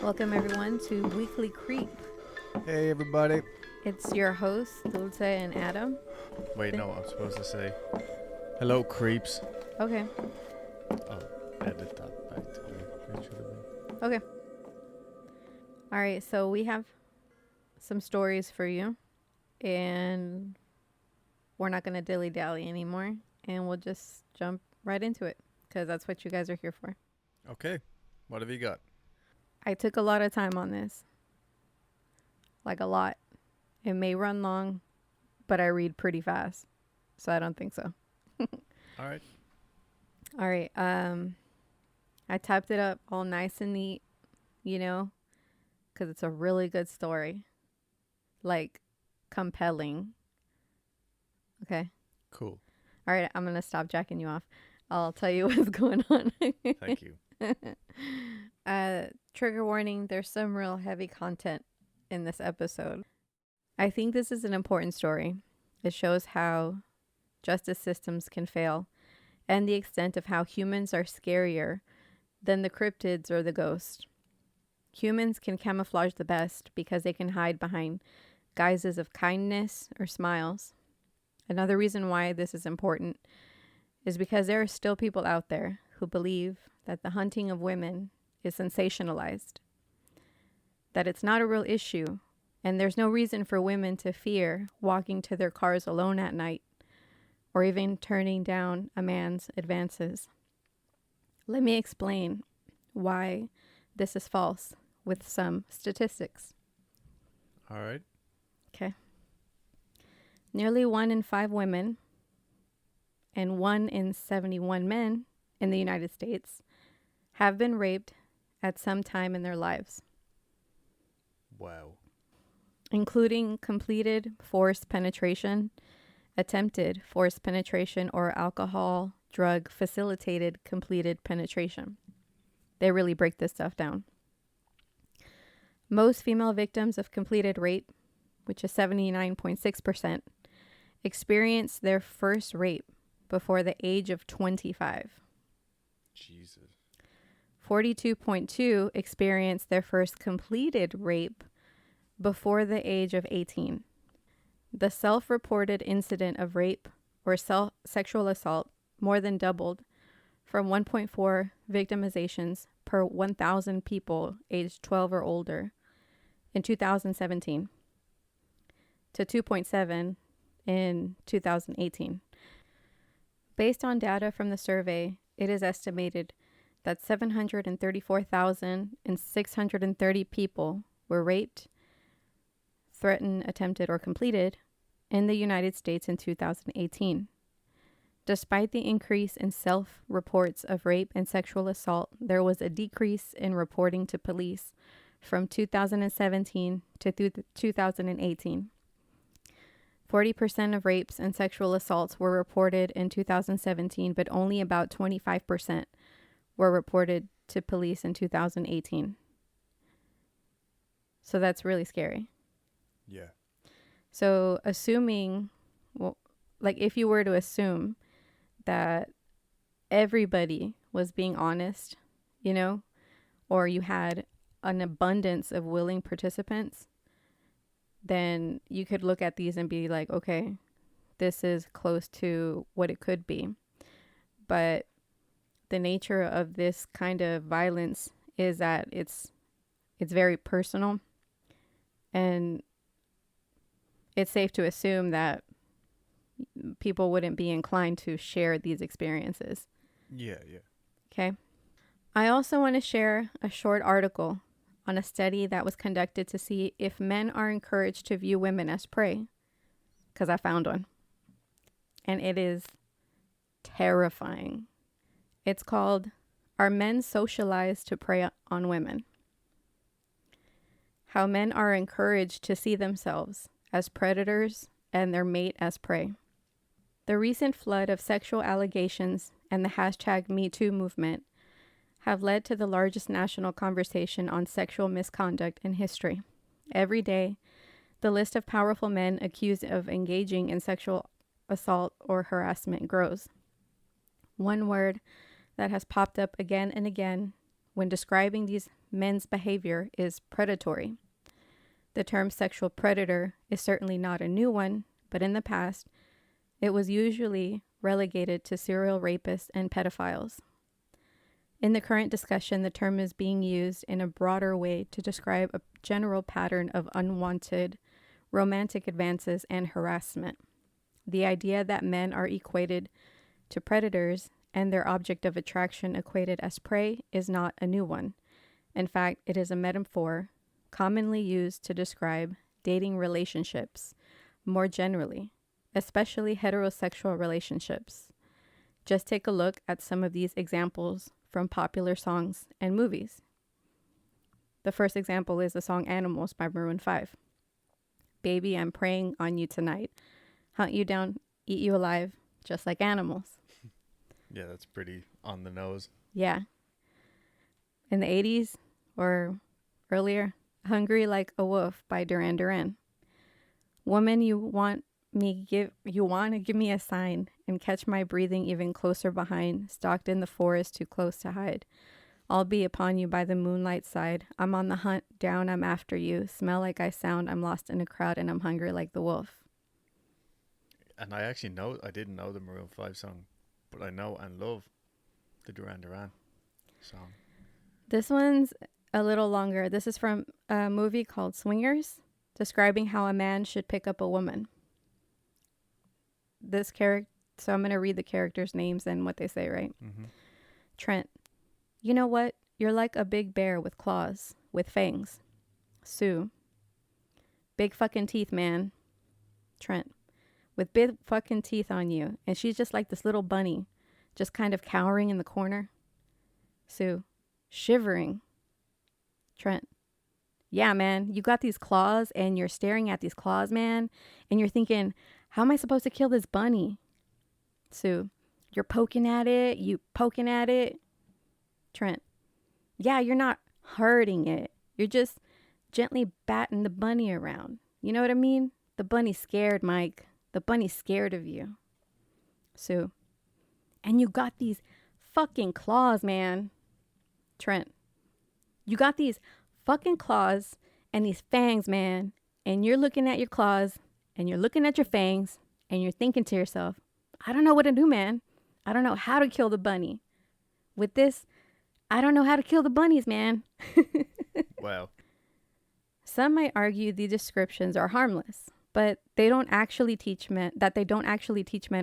Welcome everyone to Weekly Creep. Hey everybody. It's your hosts, Dulce and Adam. Wait, no, I'm supposed to say hello, creeps. Okay. Oh, edit that back to me. It should have been. Okay. All right, so we have some stories for you, and we're not going to dilly-dally anymore, and we'll just jump right into it, because that's what you guys are here for. Okay, what have you got? I took a lot of time on this. Like a lot. It may run long, but I read pretty fast, so I don't think so. All right. All right. I typed it up all nice and neat, you know, because it's a really good story. Like, compelling. Okay. Cool. All right. I'm going to stop jacking you off. I'll tell you what's going on. Thank you. Trigger warning. There's some real heavy content in this episode. I think this is an important story. It shows how justice systems can fail and the extent of how humans are scarier than the cryptids or the ghost. Humans can camouflage the best because they can hide behind guises of kindness or smiles. Another reason why this is important is because there are still people out there who believe that the hunting of women is sensationalized, that it's not a real issue, and there's no reason for women to fear walking to their cars alone at night or even turning down a man's advances. Let me explain why this is false with some statistics. All right. Okay. Nearly 1 in 5 women and 1 in 71 men in the United States have been raped at some time in their lives, Wow. including completed forced penetration, attempted forced penetration, or alcohol, drug facilitated completed penetration. They really break this stuff down. Most female victims of completed rape, which is 79.6%, experience their first rape before the age of 25. Jesus. 42.2 experience their first completed rape before the age of 18. The self-reported incident of rape or sexual assault more than doubled from 1.4 victimizations per 1,000 people aged 12 or older in 2017 to 2.7 in 2018. Based on data from the survey, it is estimated that 734,630 people were raped, threatened, attempted, or completed in the United States in 2018. Despite the increase in self-reports of rape and sexual assault, there was a decrease in reporting to police from 2017 to 2018. 40% of rapes and sexual assaults were reported in 2017, but only about 25% were reported to police in 2018. So that's really scary. Yeah. So assuming, well, like if you were to assume that everybody was being honest, you know, or you had an abundance of willing participants, then you could look at these and be like, okay, this is close to what it could be. But the nature of this kind of violence is that it's very personal, and it's safe to assume that people wouldn't be inclined to share these experiences. Yeah. Okay. I also want to share a short article on a study that was conducted to see if men are encouraged to view women as prey, because I found one. And it is terrifying. It's called, Are Men Socialized to Prey on Women? How men are encouraged to see themselves as predators and their mate as prey. The recent flood of sexual allegations and the hashtag #MeToo movement have led to the largest national conversation on sexual misconduct in history. Every day, the list of powerful men accused of engaging in sexual assault or harassment grows. One word that has popped up again and again when describing these men's behavior is predatory. The term sexual predator is certainly not a new one, but in the past, it was usually relegated to serial rapists and pedophiles. In the current discussion, the term is being used in a broader way to describe a general pattern of unwanted romantic advances and harassment. The idea that men are equated to predators and their object of attraction equated as prey is not a new one. In fact, it is a metaphor commonly used to describe dating relationships more generally, especially heterosexual relationships. Just take a look at some of these examples from popular songs and movies. The first example is the song Animals by Maroon 5. Baby, I'm preying on you tonight. Hunt you down, eat you alive, just like animals. Yeah, that's pretty on the nose. Yeah. In the 80s or earlier, Hungry Like a Wolf by Duran Duran. Woman, you want to give me a sign and catch my breathing even closer behind, stalked in the forest too close to hide. I'll be upon you by the moonlight side. I'm on the hunt, down, I'm after you. Smell like I sound, I'm lost in a crowd and I'm hungry like the wolf. And I didn't know the Maroon 5 song, but I know and love the Duran Duran song. This one's a little longer. This is from a movie called Swingers, describing how a man should pick up a woman. So I'm going to read the characters' names and what they say, right? Mm-hmm. Trent. You know what? You're like a big bear with claws, with fangs. Sue. Big fucking teeth, man. Trent. With big fucking teeth on you. And she's just like this little bunny, just kind of cowering in the corner. Sue. Shivering. Trent. Yeah, man, you got these claws and you're staring at these claws, man. And you're thinking, how am I supposed to kill this bunny? Sue. You're poking at it. Trent. Yeah, you're not hurting it. You're just gently batting the bunny around. You know what I mean? The bunny's scared, Mike. The bunny's scared of you. Sue. And you got these fucking claws, man. Trent. You got these fucking claws and these fangs, man. And you're looking at your claws and you're looking at your fangs and you're thinking to yourself, I don't know what to do, man. I don't know how to kill the bunny. With this, I don't know how to kill the bunnies, man. Wow. Some might argue the descriptions are harmless, but they don't actually teach men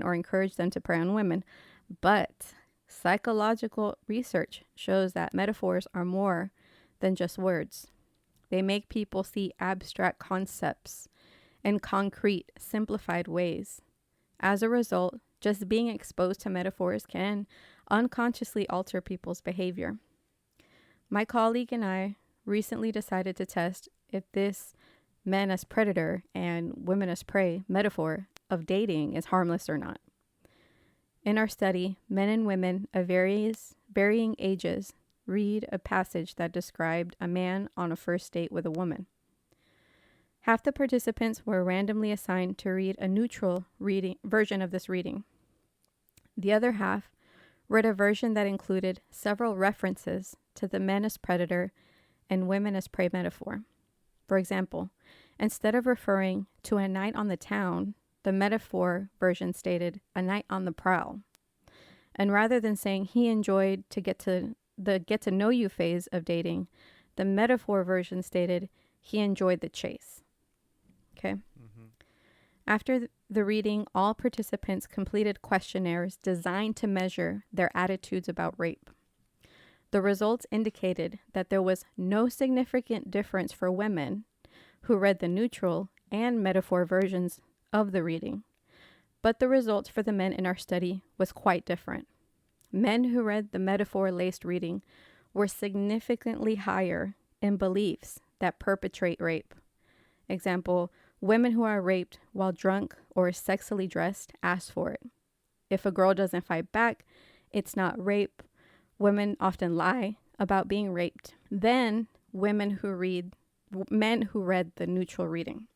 or encourage them to prey on women. But psychological research shows that metaphors are more than just words. They make people see abstract concepts in concrete, simplified ways. As a result, just being exposed to metaphors can unconsciously alter people's behavior. My colleague and I recently decided to test if this men as predator and women as prey metaphor of dating is harmless or not. In our study, men and women of varying ages read a passage that described a man on a first date with a woman. Half the participants were randomly assigned to read a neutral version of this reading. The other half read a version that included several references to the men as predator and women as prey metaphor. For example, instead of referring to a night on the town, the metaphor version stated a night on the prowl. And rather than saying he enjoyed the get to know you phase of dating, the metaphor version stated he enjoyed the chase. Okay. Mm-hmm. After the reading, all participants completed questionnaires designed to measure their attitudes about rape. The results indicated that there was no significant difference for women who read the neutral and metaphor versions of the reading, but the results for the men in our study was quite different. Men who read the metaphor-laced reading were significantly higher in beliefs that perpetrate rape. Example, women who are raped while drunk or sexily dressed ask for it. If a girl doesn't fight back, it's not rape. Women often lie about being raped. Then men who read the neutral reading.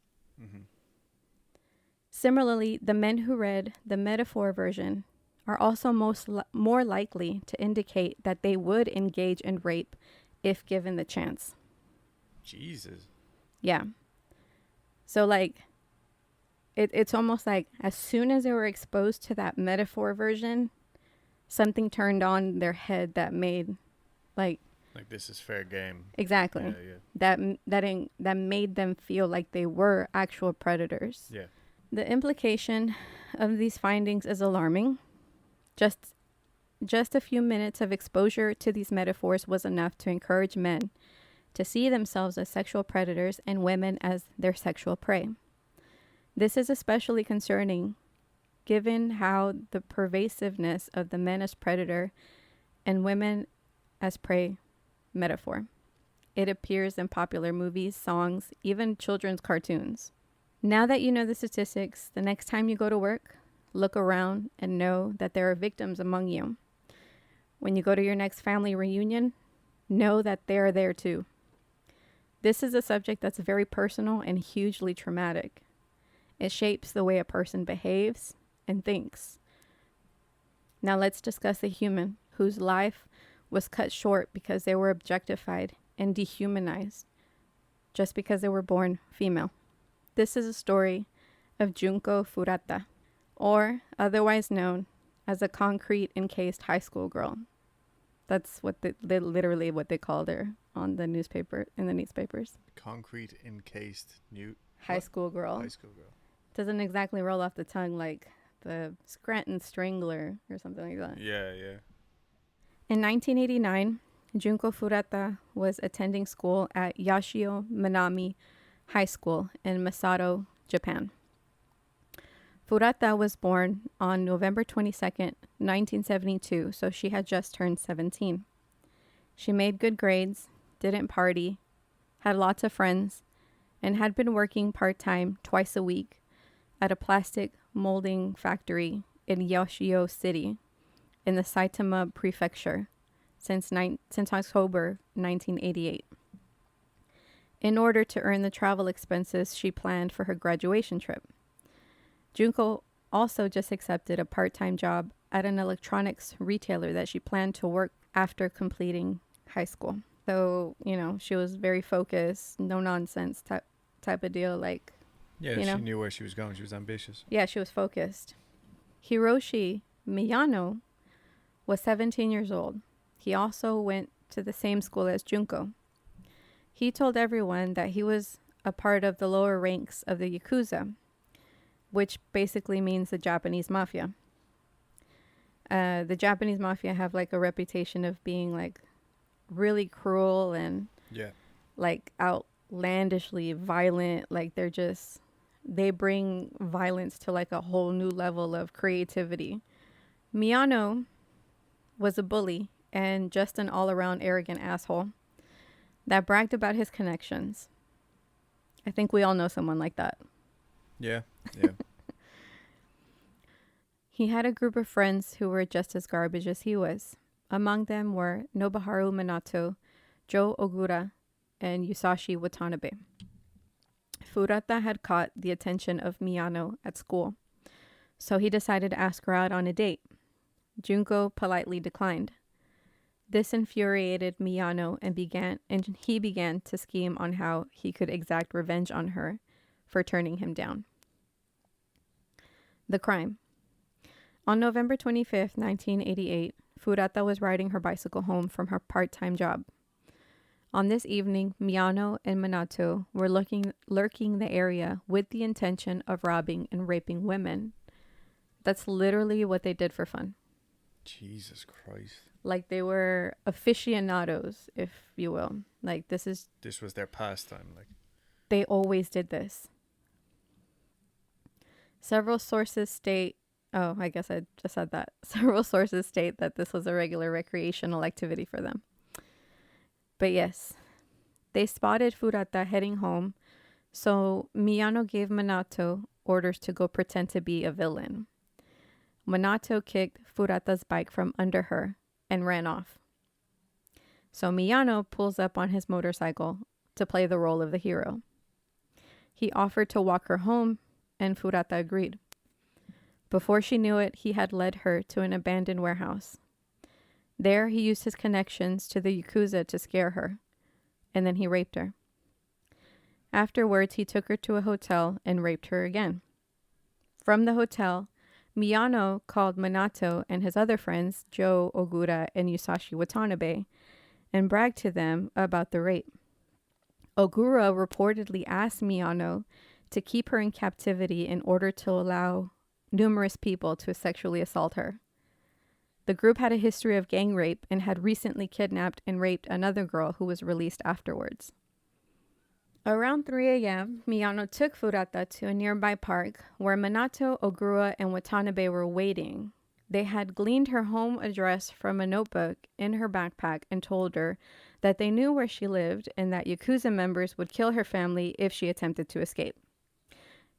Mm-hmm. Similarly, the men who read the metaphor version are also more likely to indicate that they would engage in rape if given the chance. Jesus. Yeah. So like it's almost like as soon as they were exposed to that metaphor version, something turned on their head that made like this is fair game. Exactly. Yeah. That made them feel like they were actual predators. Yeah. The implication of these findings is alarming. Just a few minutes of exposure to these metaphors was enough to encourage men to see themselves as sexual predators and women as their sexual prey. This is especially concerning given how the pervasiveness of the men as predator and women as prey metaphor. It appears in popular movies, songs, even children's cartoons. Now that you know the statistics, the next time you go to work, look around and know that there are victims among you. When you go to your next family reunion, know that they're there too. This is a subject that's very personal and hugely traumatic. It shapes the way a person behaves and thinks. Now let's discuss a human whose life was cut short because they were objectified and dehumanized just because they were born female. This is a story of Junko Furata, or otherwise known as a concrete encased high school girl. That's what they literally what they called her on the newspaper, in the newspapers. Concrete encased high school girl. High school girl. Doesn't exactly roll off the tongue like the Scranton Strangler or something like that. Yeah, yeah. In 1989, Junko Furata was attending school at Yashio Minami High School in Masato, Japan. Furata was born on November 22nd, 1972, so she had just turned 17. She made good grades, didn't party, had lots of friends, and had been working part-time twice a week at a plastic molding factory in Yoshio City in the Saitama Prefecture since October 1988. In order to earn the travel expenses she planned for her graduation trip. Junko also just accepted a part-time job at an electronics retailer that she planned to work after completing high school. So, she was very focused, no nonsense type of deal. Yeah, she knew where she was going. She was ambitious. Yeah, she was focused. Hiroshi Miyano was 17 years old. He also went to the same school as Junko. He told everyone that he was a part of the lower ranks of the Yakuza, which basically means the Japanese mafia. The Japanese mafia have a reputation of being really cruel and outlandishly violent. They bring violence to a whole new level of creativity. Miyano was a bully and just an all-around arrogant asshole that bragged about his connections. I think we all know someone like that. Yeah. He had a group of friends who were just as garbage as he was. Among them were Nobuharu Minato, Joe Agura, and Yusashi Watanabe. Furata had caught the attention of Miyano at school, so he decided to ask her out on a date. Junko politely declined. This infuriated Miyano and he began to scheme on how he could exact revenge on her for turning him down. The crime. On November 25th, 1988, Furata was riding her bicycle home from her part-time job. On this evening, Miyano and Minato were lurking the area with the intention of robbing and raping women. That's literally what they did for fun. Jesus Christ. They were aficionados, if you will. This was their pastime. They always did this. Several sources state... Oh, I guess I just said that. Several sources state that this was a regular recreational activity for them. But yes, they spotted Furata heading home, so Miyano gave Minato orders to go pretend to be a villain. Minato kicked Furata's bike from under her and ran off. So Miyano pulls up on his motorcycle to play the role of the hero. He offered to walk her home, and Furata agreed. Before she knew it, he had led her to an abandoned warehouse. There, he used his connections to the Yakuza to scare her, and then he raped her. Afterwards, he took her to a hotel and raped her again. From the hotel, Miyano called Minato and his other friends, Joe, Agura, and Yusashi Watanabe, and bragged to them about the rape. Agura reportedly asked Miyano to keep her in captivity in order to allow numerous people to sexually assault her. The group had a history of gang rape and had recently kidnapped and raped another girl who was released afterwards. Around 3 a.m., Miyano took Furata to a nearby park where Minato, Agura, and Watanabe were waiting. They had gleaned her home address from a notebook in her backpack and told her that they knew where she lived and that Yakuza members would kill her family if she attempted to escape.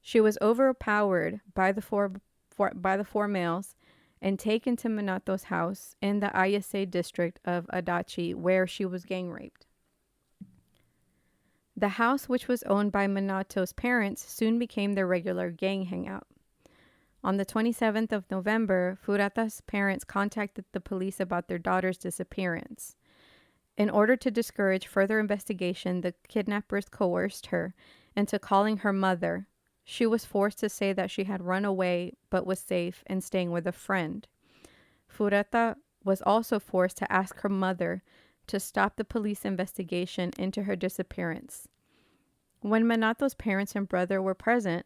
She was overpowered by the four males and taken to Minato's house in the Ayase district of Adachi, where she was gang raped. The house, which was owned by Minato's parents, soon became their regular gang hangout. On the 27th of November, Furata's parents contacted the police about their daughter's disappearance. In order to discourage further investigation, the kidnappers coerced her into calling her mother. She was forced to say that she had run away but was safe and staying with a friend. Furata was also forced to ask her mother to stop the police investigation into her disappearance. When Minato's parents and brother were present,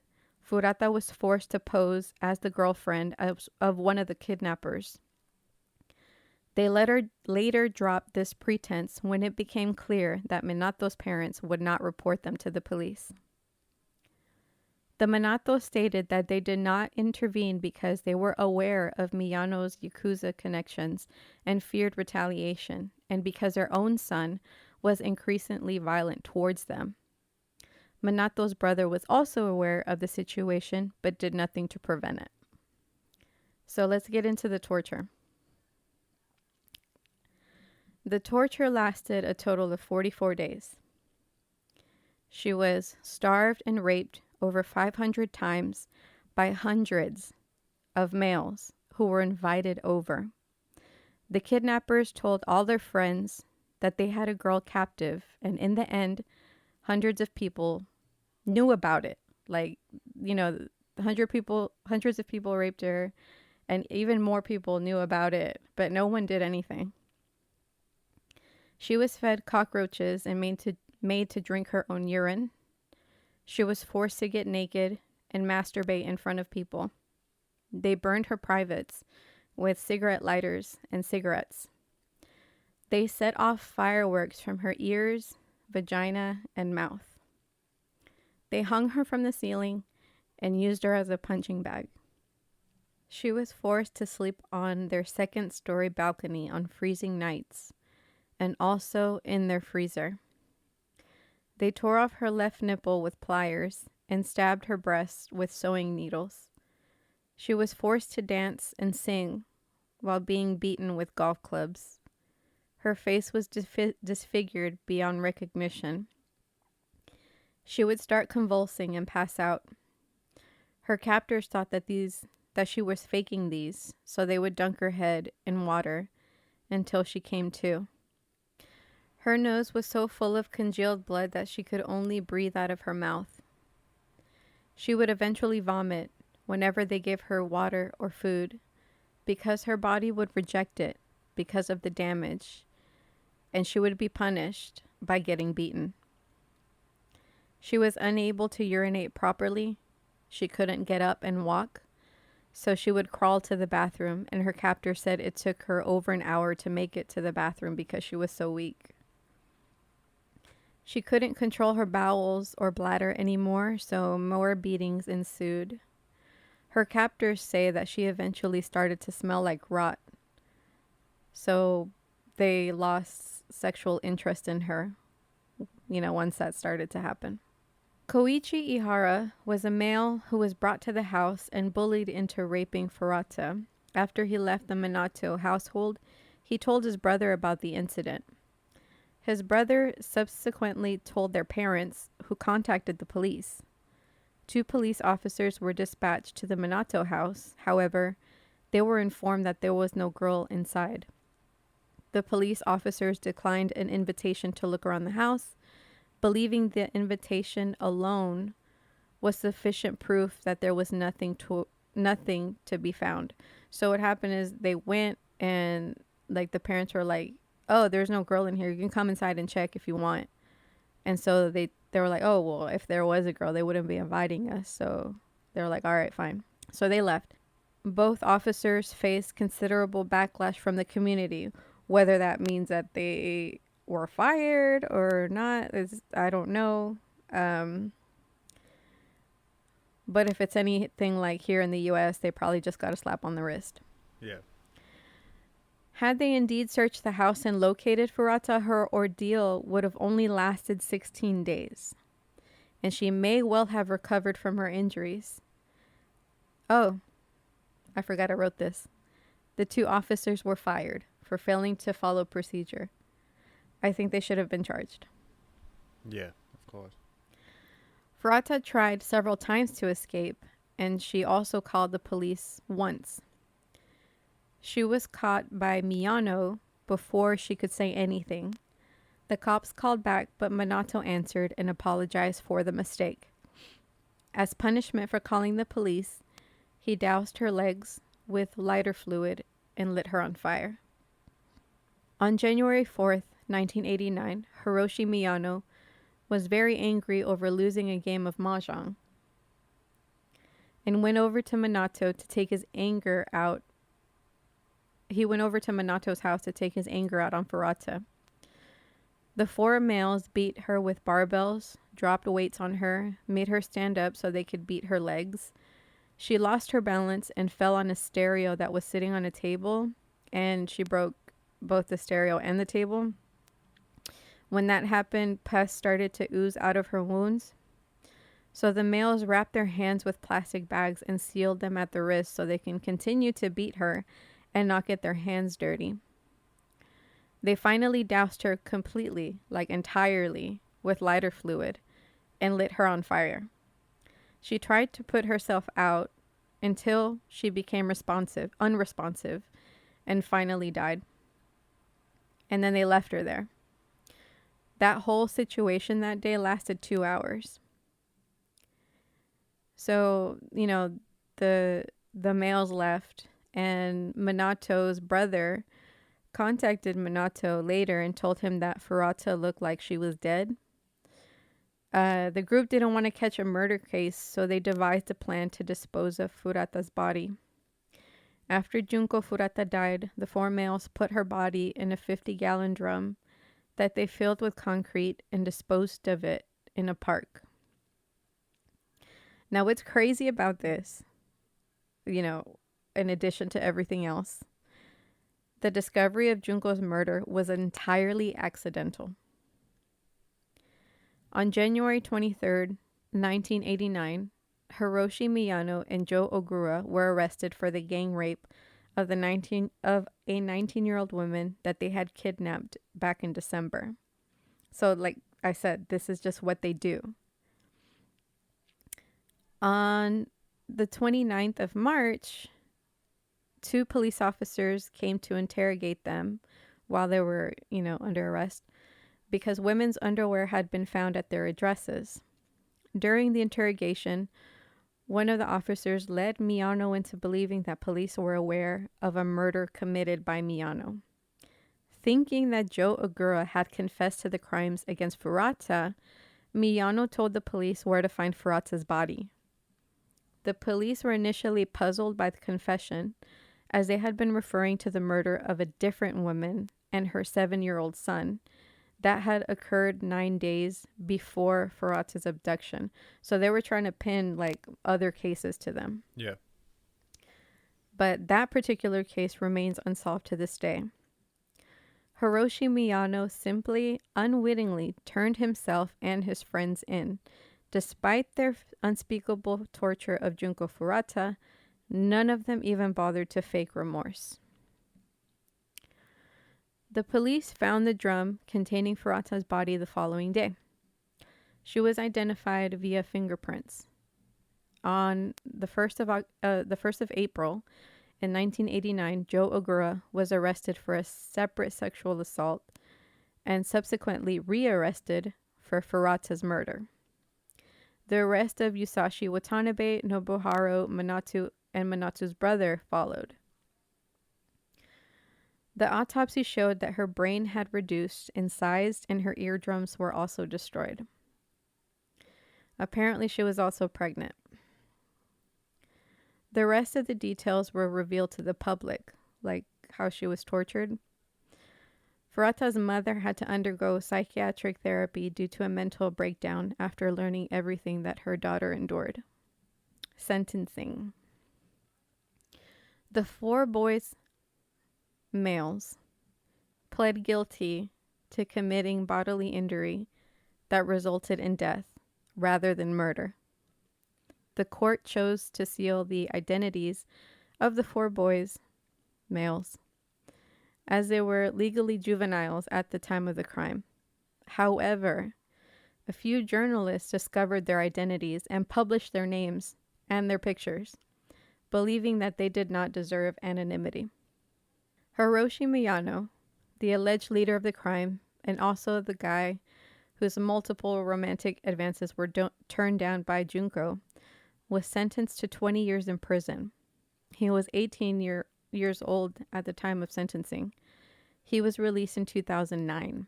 Furata was forced to pose as the girlfriend of one of the kidnappers. They later dropped this pretense when it became clear that Minato's parents would not report them to the police. The Minato stated that they did not intervene because they were aware of Miyano's Yakuza connections and feared retaliation, and because their own son was increasingly violent towards them. Minato's brother was also aware of the situation, but did nothing to prevent it. So let's get into the torture. The torture lasted a total of 44 days. She was starved and raped over 500 times by hundreds of males who were invited over. The kidnappers told all their friends that they had a girl captive, and in the end, hundreds of people knew about it. Hundreds of people raped her, and even more people knew about it, but no one did anything. She was fed cockroaches and made to drink her own urine. She was forced to get naked and masturbate in front of people. They burned her privates with cigarette lighters and cigarettes. They set off fireworks from her ears, vagina, and mouth. They hung her from the ceiling and used her as a punching bag. She was forced to sleep on their second-story balcony on freezing nights, and also in their freezer. They tore off her left nipple with pliers and stabbed her breast with sewing needles. She was forced to dance and sing while being beaten with golf clubs. Her face was disfigured beyond recognition. She would start convulsing and pass out. Her captors thought that she was faking these, so they would dunk her head in water until she came to. Her nose was so full of congealed blood that she could only breathe out of her mouth. She would eventually vomit whenever they gave her water or food, because her body would reject it because of the damage, and she would be punished by getting beaten. She was unable to urinate properly. She couldn't get up and walk, so she would crawl to the bathroom, and her captor said it took her over an hour to make it to the bathroom because she was so weak. She couldn't control her bowels or bladder anymore, so more beatings ensued. Her captors say that she eventually started to smell like rot, so they lost sexual interest in her, once that started to happen. Koichi Ihara was a male who was brought to the house and bullied into raping Furata. After he left the Minato household, he told his brother about the incident. His brother subsequently told their parents, who contacted the police. 2 police officers were dispatched to the Minato house. However, they were informed that there was no girl inside. The police officers declined an invitation to look around the house, believing the invitation alone was sufficient proof that there was nothing to be found. So what happened is they went and like the parents were like, "Oh, there's no girl in here. You can come inside and check if you want." And so they were like, "Oh, well, if there was a girl, they wouldn't be inviting us." So they were like, "All right, fine." So they left. Both officers faced considerable backlash from the community. Whether that means that they were fired or not, I don't know. But if it's anything like here in the U.S., they probably just got a slap on the wrist. Yeah. Had they indeed searched the house and located Furata, her ordeal would have only lasted 16 days. And she may well have recovered from her injuries. Oh, I forgot I wrote this. The 2 officers were fired for failing to follow procedure. I think they should have been charged. Yeah, of course. Furata tried several times to escape, and she also called the police once. She was caught by Miyano before she could say anything. The cops called back, but Minato answered and apologized for the mistake. As punishment for calling the police, he doused her legs with lighter fluid and lit her on fire. On January 4th, 1989, Hiroshi Miyano was very angry over losing a game of mahjong and went over to Minato to take his anger out. He went over to Minato's house to take his anger out on Furata. The 4 males beat her with barbells, dropped weights on her, made her stand up so they could beat her legs. She lost her balance and fell on a stereo that was sitting on a table, and she broke both the stereo and the table. When that happened, pus started to ooze out of her wounds. So the males wrapped their hands with plastic bags and sealed them at the wrist so they can continue to beat her and not get their hands dirty. They finally doused her completely, like entirely, with lighter fluid and lit her on fire. She tried to put herself out until she became unresponsive, and finally died. And then they left her there. That whole situation that day lasted 2 hours. So, the males left, and Minato's brother contacted Minato later and told him that Furata looked like she was dead. The group didn't want to catch a murder case, so they devised a plan to dispose of Furata's body. After Junko Furata died, the 4 males put her body in a 50-gallon drum that they filled with concrete and disposed of it in a park. Now, what's crazy about this, in addition to everything else, the discovery of Junko's murder was entirely accidental. On January 23rd, 1989, Hiroshi Miyano and Joe Agura were arrested for the gang rape of a 19-year-old woman that they had kidnapped back in December. So, like I said, this is just what they do. On the 29th of March, 2 police officers came to interrogate them while they were, under arrest, because women's underwear had been found at their addresses. During the interrogation, one of the officers led Miyano into believing that police were aware of a murder committed by Miyano. Thinking that Joe Agura had confessed to the crimes against Furata, Miyano told the police where to find Furata's body. The police were initially puzzled by the confession, as they had been referring to the murder of a different woman and her 7-year-old son that had occurred 9 days before Furata's abduction. So they were trying to pin other cases to them. Yeah. But that particular case remains unsolved to this day. Hiroshi Miyano simply, unwittingly turned himself and his friends in. Despite their unspeakable torture of Junko Furata, none of them even bothered to fake remorse. The police found the drum containing Furata's body the following day. She was identified via fingerprints. On the 1st of April in 1989, Joe Agura was arrested for a separate sexual assault and subsequently rearrested for Furata's murder. The arrest of Yusashi Watanabe, Nobuharu Minato, and Minato's brother followed. The autopsy showed that her brain had reduced in size and her eardrums were also destroyed. Apparently, she was also pregnant. The rest of the details were revealed to the public, like how she was tortured. Furata's mother had to undergo psychiatric therapy due to a mental breakdown after learning everything that her daughter endured. Sentencing. The 4 boys, males, pled guilty to committing bodily injury that resulted in death rather than murder. The court chose to seal the identities of the 4 boys, males, as they were legally juveniles at the time of the crime. However, a few journalists discovered their identities and published their names and their pictures, believing that they did not deserve anonymity. Hiroshi Miyano, the alleged leader of the crime, and also the guy whose multiple romantic advances were turned down by Junko, was sentenced to 20 years in prison. He was 18 years old at the time of sentencing. He was released in 2009.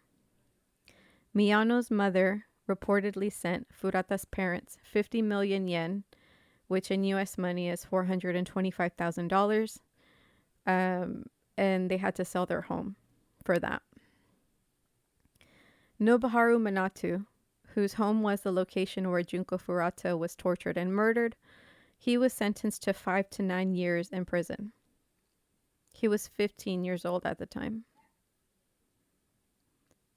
Miyano's mother reportedly sent Furata's parents 50 million yen, which in US money is $425,000, and they had to sell their home for that. Nobuharu Minato, whose home was the location where Junko Furata was tortured and murdered, he was sentenced to 5 to 9 years in prison. He was 15 years old at the time.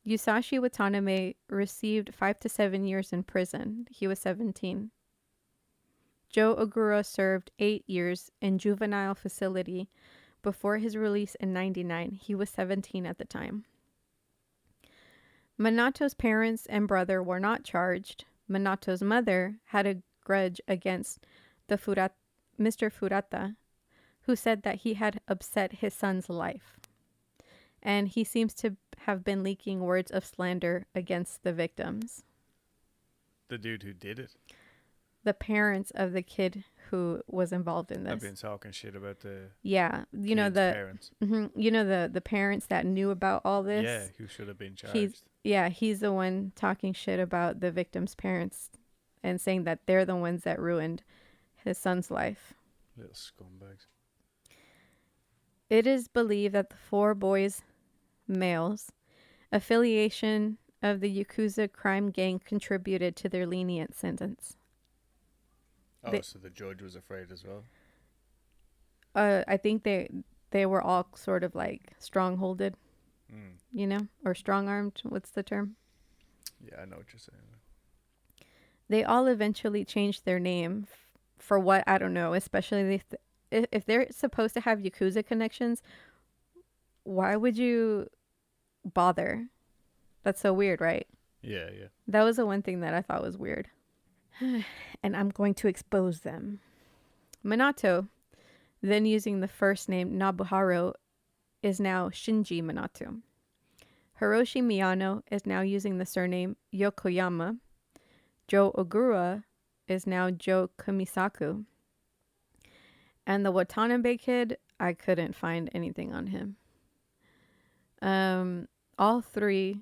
Yusashi Watanabe received 5 to 7 years in prison. He was 17. Joe Agura served 8 years in juvenile facility before his release in 1999. He was 17 at the time. Minato's parents and brother were not charged. Minato's mother had a grudge against Mr. Furata, who said that he had upset his son's life. And he seems to have been leaking words of slander against the victims. The dude who did it? The parents of the kid who was involved in this. I've been talking shit about the parents. The parents that knew about all this. Yeah, who should have been charged. He's the one talking shit about the victim's parents and saying that they're the ones that ruined his son's life. Little scumbags. It is believed that the 4 boys, males, affiliation of the Yakuza crime gang contributed to their lenient sentence. Oh, so the judge was afraid as well? I think they were all sort of like strong-holded, or strong-armed. What's the term? Yeah, I know what you're saying. They all eventually changed their name for what, I don't know, especially if they're supposed to have Yakuza connections, why would you bother? That's so weird, right? Yeah. That was the one thing that I thought was weird. And I'm going to expose them. Minato, then using the first name Nobuharu, is now Shinji Minato. Hiroshi Miyano is now using the surname Yokoyama. Joe Agura is now Joe Kumisaku. And the Watanabe kid, I couldn't find anything on him. All 3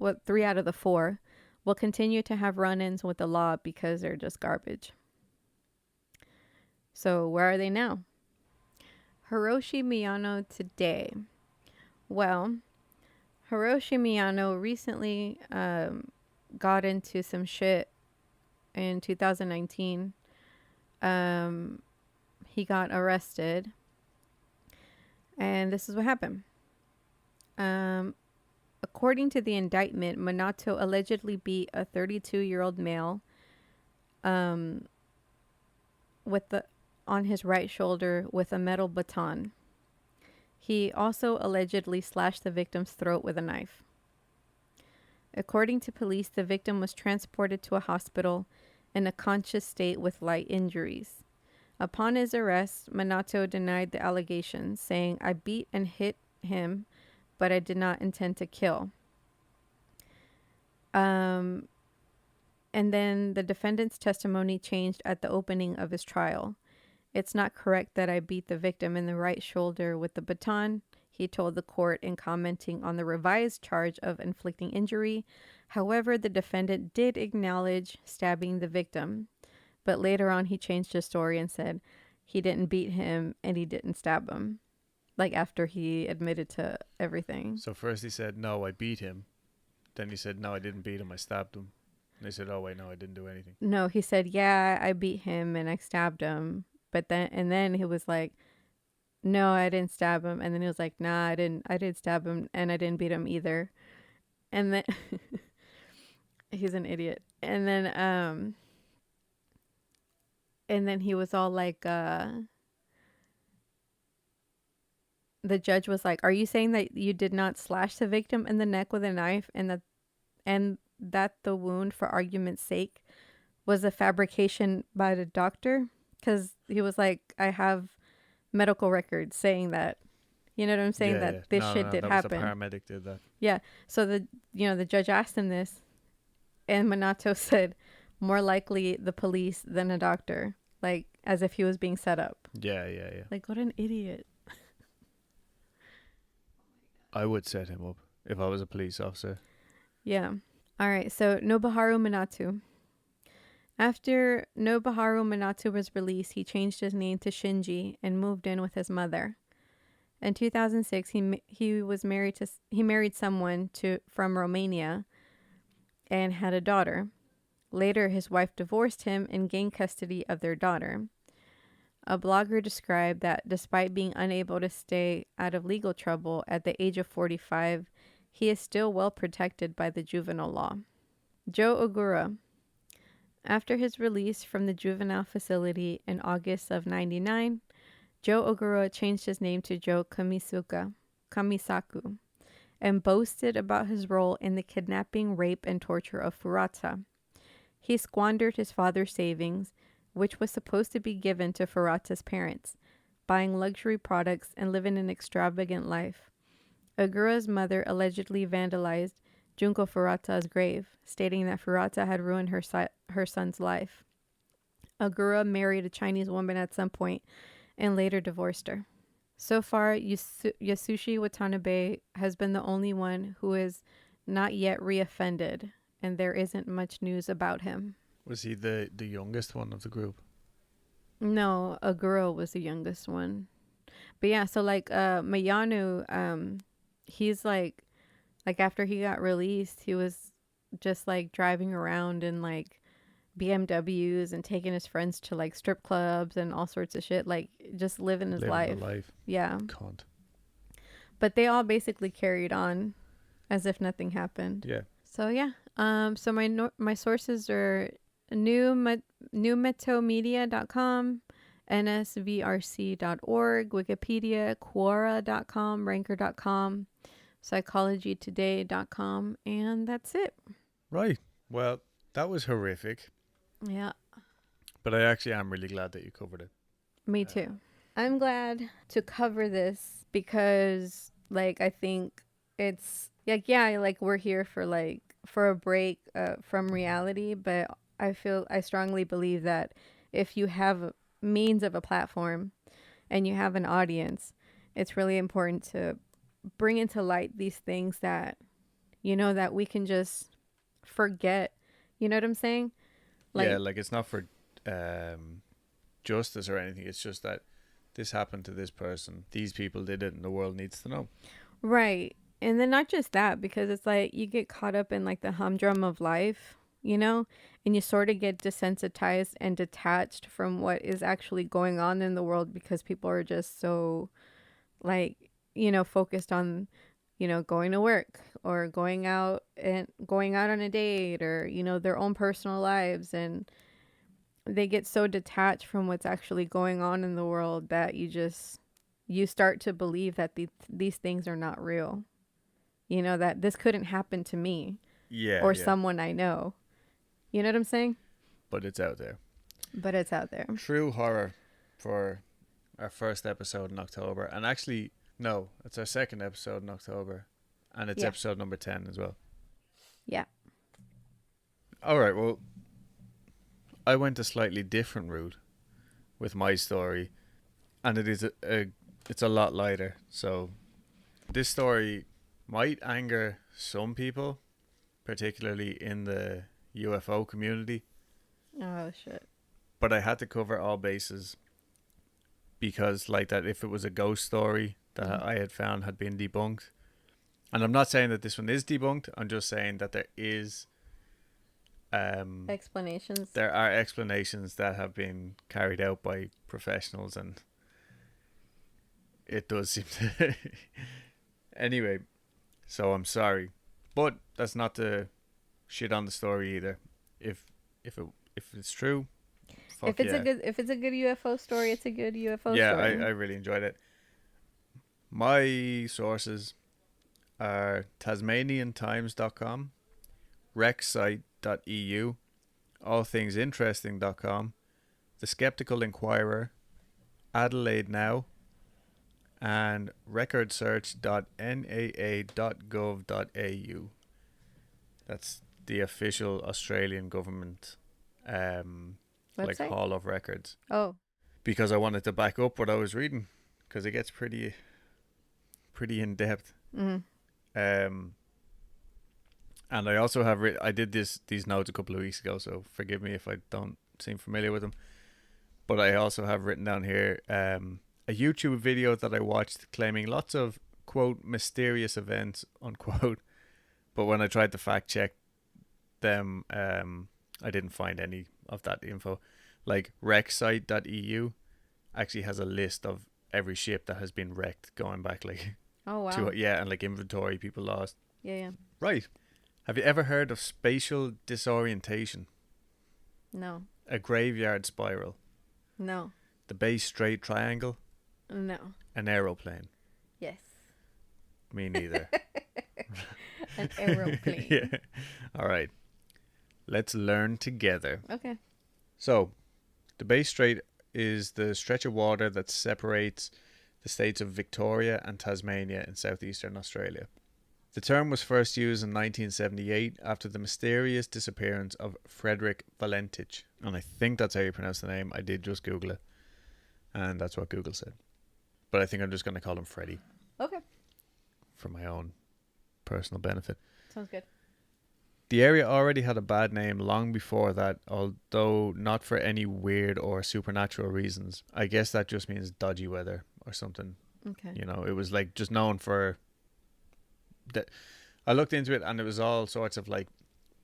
out of the 4 will continue to have run-ins with the law because they're just garbage. So where are they now? Hiroshi Miyano today. Well, Hiroshi Miyano recently got into some shit in 2019. He got arrested. And this is what happened. According to the indictment, Minato allegedly beat a 32-year-old male on his right shoulder with a metal baton. He also allegedly slashed the victim's throat with a knife. According to police, the victim was transported to a hospital in a conscious state with light injuries. Upon his arrest, Minato denied the allegations, saying, "I beat and hit him, but I did not intend to kill." And then the defendant's testimony changed at the opening of his trial. "It's not correct that I beat the victim in the right shoulder with the baton," he told the court in commenting on the revised charge of inflicting injury. However, the defendant did acknowledge stabbing the victim, but later on he changed his story and said he didn't beat him and he didn't stab him, like after he admitted to everything. So first he said, "No, I beat him." Then he said, "No, I didn't beat him. I stabbed him." And they said, "Oh wait, no, I didn't do anything." No, he said, "Yeah, I beat him and I stabbed him." But then he was like, "No, I didn't stab him." And then he was like, "Nah, I did stab him and I didn't beat him either." And then he's an idiot. And then he was all like, the judge was like, "Are you saying that you did not slash the victim in the neck with a knife and that the wound, for argument's sake, was a fabrication by the doctor?" Because he was like, "I have medical records saying that." You know what I'm saying? That this shit did happen. The paramedic did that. Yeah. So the judge asked him this, and Minato said, "More likely the police than a doctor," like as if he was being set up. Yeah. Like, what an idiot. I would set him up if I was a police officer. Yeah. All right. So Nobuharu Minato. After Nobuharu Minato was released, he changed his name to Shinji and moved in with his mother. In 2006, he married someone from Romania and had a daughter. Later, his wife divorced him and gained custody of their daughter. A blogger described that despite being unable to stay out of legal trouble at the age of 45, he is still well protected by the juvenile law. Joe Agura. After his release from the juvenile facility in August of 1999, Joe Agura changed his name to Joe Kamisaku and boasted about his role in the kidnapping, rape, and torture of Furata. He squandered his father's savings, which was supposed to be given to Furata's parents, buying luxury products and living an extravagant life. Agura's mother allegedly vandalized Junko Furata's grave, stating that Furata had ruined her son's life. Agura married a Chinese woman at some point and later divorced her. So far, Yasushi Watanabe has been the only one who is not yet reoffended, and there isn't much news about him. Was he the youngest one of the group? No, Agura was the youngest one. But yeah, so like Miyano, he's like after he got released, he was just like driving around in like BMWs and taking his friends to like strip clubs and all sorts of shit, like just living his life. Yeah. Cunt. But they all basically carried on as if nothing happened. Yeah. So yeah. So my sources are newmetomedia.com, nsvrc.org, Wikipedia, Quora.com, Ranker.com, psychologytoday.com, and that's it. Right. Well, that was horrific. Yeah. But I actually am really glad that you covered it. Me too. I'm glad to cover this because, like, I think it's like, yeah, like we're here for a break from reality, but I strongly believe that if you have a means of a platform and you have an audience, it's really important to bring into light these things that, that we can just forget. You know what I'm saying? Like it's not for justice or anything. It's just that this happened to this person. These people did it and the world needs to know. Right. And then not just that, because it's like you get caught up in like the humdrum of life, and you sort of get desensitized and detached from what is actually going on in the world because people are just so like, focused on, going to work or going out on a date or, their own personal lives. And they get so detached from what's actually going on in the world that you start to believe that these things are not real. That this couldn't happen to me or someone I know. You know what I'm saying? but it's out there. But it's out there. True horror for our first episode in October. And actually, no, it's our second episode in October. And it's episode number 10 as well. Yeah. All right, well, I went a slightly different route with my story. And it is it's a lot lighter. So this story might anger some people, particularly in the UFO community. Oh, shit. But I had to cover all bases because, like that, if it was a ghost story that I had found had been debunked. And I'm not saying that this one is debunked. I'm just saying that there is... explanations. There are explanations that have been carried out by professionals, and it does seem to... Anyway, so I'm sorry. But that's not to shit on the story either. If it's true... If it's a good UFO story, it's a good UFO story. Yeah, I really enjoyed it. My sources are TasmanianTimes.com, RecSite.eu, AllThingsInteresting.com, The Skeptical Inquirer, Adelaide Now, and recordsearch.naa.gov.au. That's the official Australian government like Hall of Records. Oh. Because I wanted to back up what I was reading, because it gets pretty in depth. Mm-hmm. And I also have I did these notes a couple of weeks ago, so forgive me if I don't seem familiar with them. But I also have written down here a YouTube video that I watched claiming lots of quote mysterious events unquote. But when I tried to fact check them, I didn't find any of that info. Like RecSite.eu actually has a list of every ship that has been wrecked going back like and like inventory people lost. Yeah. Right. Have you ever heard of spatial disorientation? No. A graveyard spiral? No. The Bay Strait Triangle? No. An aeroplane? Yes. Me neither. An aeroplane. Yeah. All right. Let's learn together. Okay. So, the Bay Strait is the stretch of water that separates the states of Victoria and Tasmania in southeastern Australia. The term was first used in 1978 after the mysterious disappearance of Frederick Valentich. And I think that's how you pronounce the name. I did just Google it. And that's what Google said. But I think I'm just going to call him Freddie. Okay. For my own personal benefit. Sounds good. The area already had a bad name long before that, although not for any weird or supernatural reasons. I guess that just means dodgy weather or something. Okay. You know, it was like just known for... I looked into it and it was all sorts of like,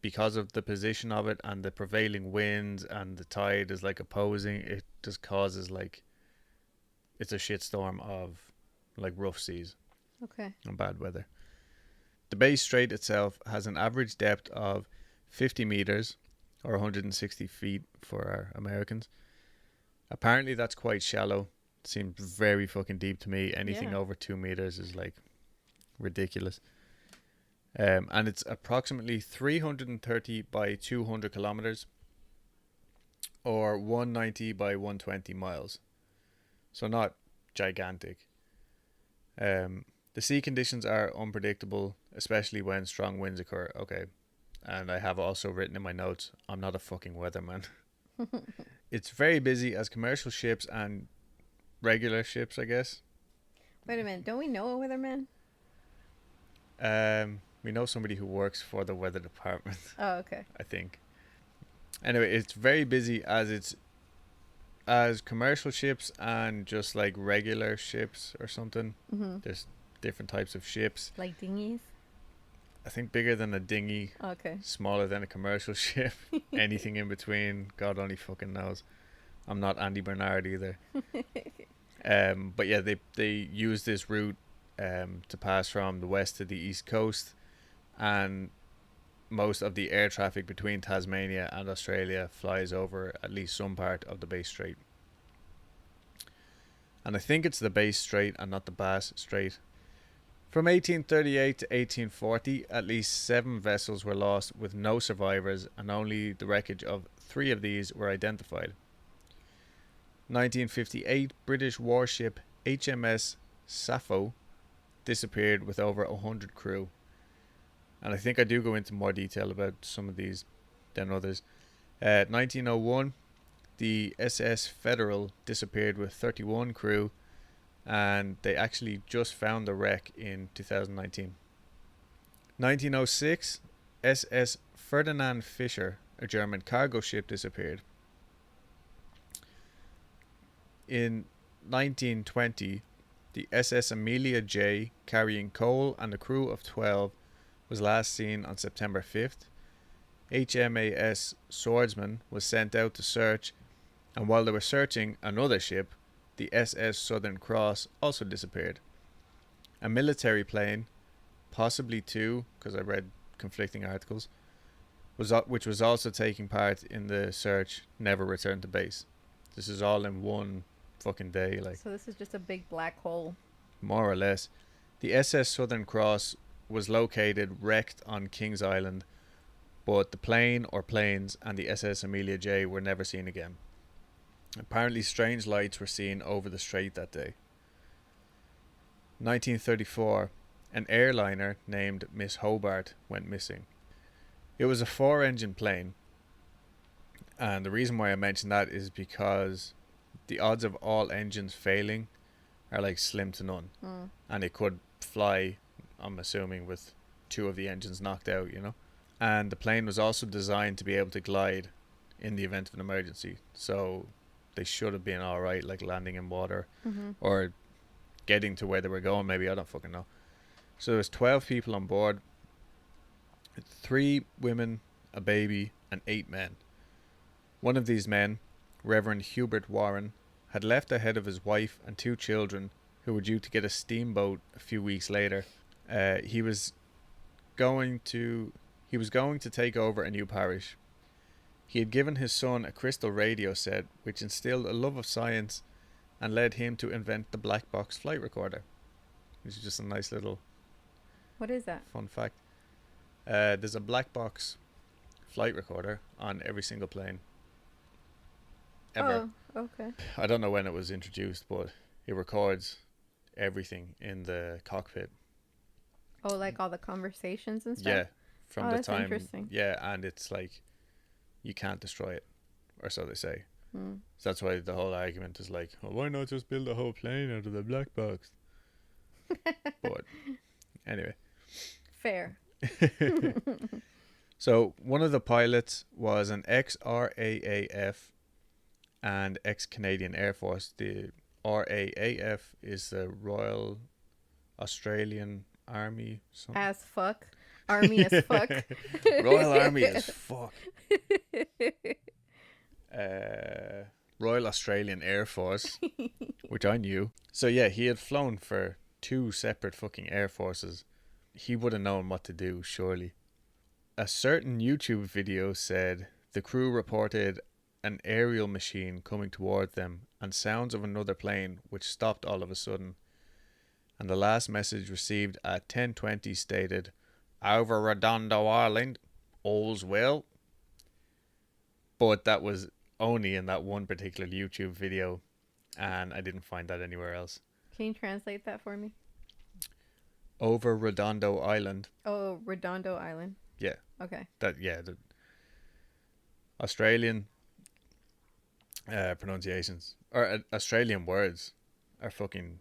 because of the position of it and the prevailing winds and the tide is like opposing, it just causes like... It's a shitstorm of like rough seas. Okay. And bad weather. The Bay Strait itself has an average depth of 50 meters or 160 feet for our Americans. Apparently that's quite shallow. It seems very fucking deep to me. Anything over 2 meters is like ridiculous. And it's approximately 330 by 200 kilometers or 190 by 120 miles. So not gigantic. The sea conditions are unpredictable, especially when strong winds occur. Okay. And I have also written in my notes, I'm not a fucking weatherman. It's very busy as commercial ships and regular ships, I guess. Wait a minute. Don't we know a weatherman? We know somebody who works for the weather department. Oh, okay. I think. Anyway, it's very busy as commercial ships and just like regular ships or something. Mm-hmm. There's different types of ships. Like dinghies? I think bigger than a dinghy. Okay. Smaller than a commercial ship. Anything in between, God only fucking knows. I'm not Andy Bernard either. But yeah, they use this route to pass from the west to the east coast, and most of the air traffic between Tasmania and Australia flies over at least some part of the Bay Strait. And I think it's the Bay Strait and not the Bass Strait. From 1838 to 1840, at least 7 vessels were lost with no survivors, and only the wreckage of 3 of these were identified. 1958, British warship HMS Sappho disappeared with over 100 crew. And I think I do go into more detail about some of these than others. 1901, the SS Federal disappeared with 31 crew, and they actually just found the wreck in 2019. 1906, SS Ferdinand Fischer, a German cargo ship, disappeared. In 1920, the SS Amelia J, carrying coal and a crew of 12, was last seen on September 5th. HMAS Swordsman was sent out to search, and while they were searching another ship, the SS Southern Cross also disappeared. A military plane, possibly 2, because I read conflicting articles, which was also taking part in the search, never returned to base. This is all in one fucking day, like. So this is just a big black hole. More or less. The SS Southern Cross was located wrecked on Kings Island, but the plane or planes and the SS Amelia J were never seen again. Apparently strange lights were seen over the strait that day. 1934, an airliner named Miss Hobart went missing. It was a 4-engine plane, and the reason why I mention that is because the odds of all engines failing are like slim to none. And it could fly, I'm assuming, with 2 of the engines knocked out, you know. And the plane was also designed to be able to glide in the event of an emergency, so they should have been alright, like landing in water or getting to where they were going, maybe, I don't fucking know. So there was 12 people on board, 3 women, a baby, and 8 men. One of these men, Reverend Hubert Warren, had left ahead of his wife and 2 children who were due to get a steamboat a few weeks later. He was going to take over a new parish. He had given his son a crystal radio set, which instilled a love of science and led him to invent the black box flight recorder, which is just a nice little... What is that? Fun fact. There's a black box flight recorder on every single plane ever. Oh, okay. I don't know when it was introduced, but it records everything in the cockpit. Oh, like all the conversations and stuff? Yeah, from the that's time. Interesting. Yeah, and it's like you can't destroy it, or so they say. So that's why the whole argument is like, well, why not just build a whole plane out of the black box? But anyway. Fair. So one of the pilots was an ex-RAAF and ex-Canadian Air Force. The RAAF is the Royal Australian Army. As fuck. Army as fuck. Royal Army as fuck. Royal Australian Air Force, which I knew. So yeah, he had flown for 2 separate fucking air forces. He would have known what to do, surely. A certain YouTube video said the crew reported an aerial machine coming toward them and sounds of another plane, which stopped all of a sudden. And the last message received at 10:20 stated, "Over Redondo Island, all's well." But that was only in that one particular YouTube video, and I didn't find that anywhere else. Can you translate that for me? Over Redondo Island. Oh, Redondo Island. Yeah. Okay. The Australian pronunciations or Australian words are fucking,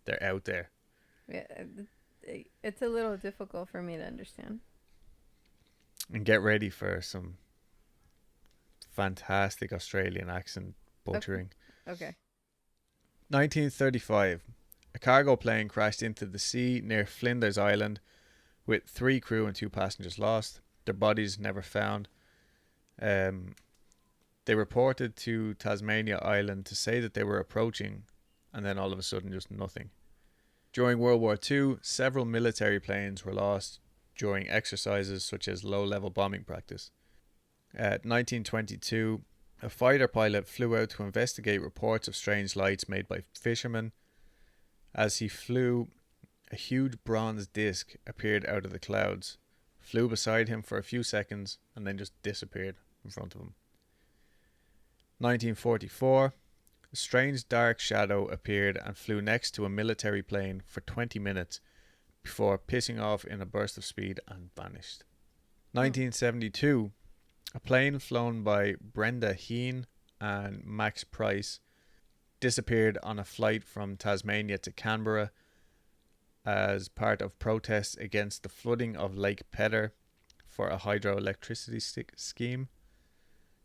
they're out there. Yeah, it's a little difficult for me to understand. And get ready for some fantastic Australian accent butchering. Okay. 1935. A cargo plane crashed into the sea near Flinders Island with 3 crew and 2 passengers lost. Their bodies never found. They reported to Tasmania Island to say that they were approaching, and then all of a sudden just nothing. During World War II, several military planes were lost during exercises such as low-level bombing practice. 1922, a fighter pilot flew out to investigate reports of strange lights made by fishermen. As he flew, a huge bronze disc appeared out of the clouds, flew beside him for a few seconds, and then just disappeared in front of him. 1944, a strange dark shadow appeared and flew next to a military plane for 20 minutes before pissing off in a burst of speed and vanished. 1972, a plane flown by Brenda Heen and Max Price disappeared on a flight from Tasmania to Canberra as part of protests against the flooding of Lake Pedder for a hydroelectricity scheme.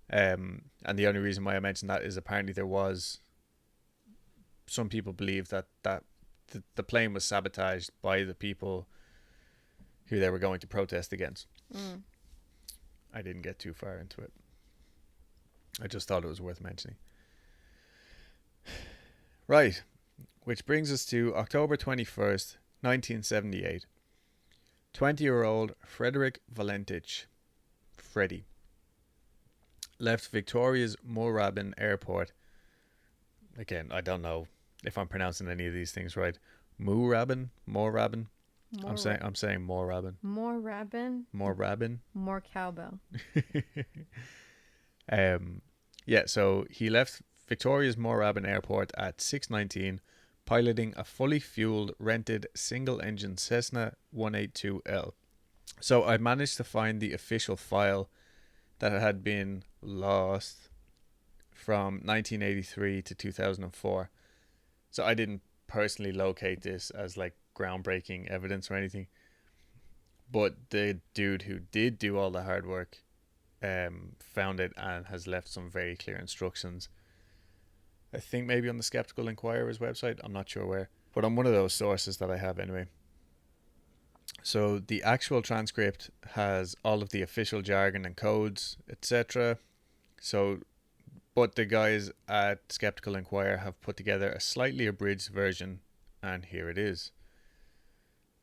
And the only reason why I mentioned that is apparently there was some people believe that the plane was sabotaged by the people who they were going to protest against. I didn't get too far into it. I just thought it was worth mentioning. Right, which brings us to October 21st, 1978. 20-year-old Frederick Valentich, Freddie, left Victoria's Moorabbin Airport. Again, I don't know if I'm pronouncing any of these things right. Moorabbin? I'm saying Moorabbin. Moorabbin? More cowbell. So he left Victoria's Moorabbin Airport at 6:19, piloting a fully fueled rented single-engine Cessna 182L. So I managed to find the official file that had been lost from 1983 to 2004. So I didn't personally locate this as like groundbreaking evidence or anything, but the dude who did do all the hard work found it and has left some very clear instructions. I think maybe on the Skeptical Inquirer's website, I'm not sure where, but on one of those sources that I have anyway. So the actual transcript has all of the official jargon and codes, etc. But the guys at Skeptical Inquirer have put together a slightly abridged version, and here it is.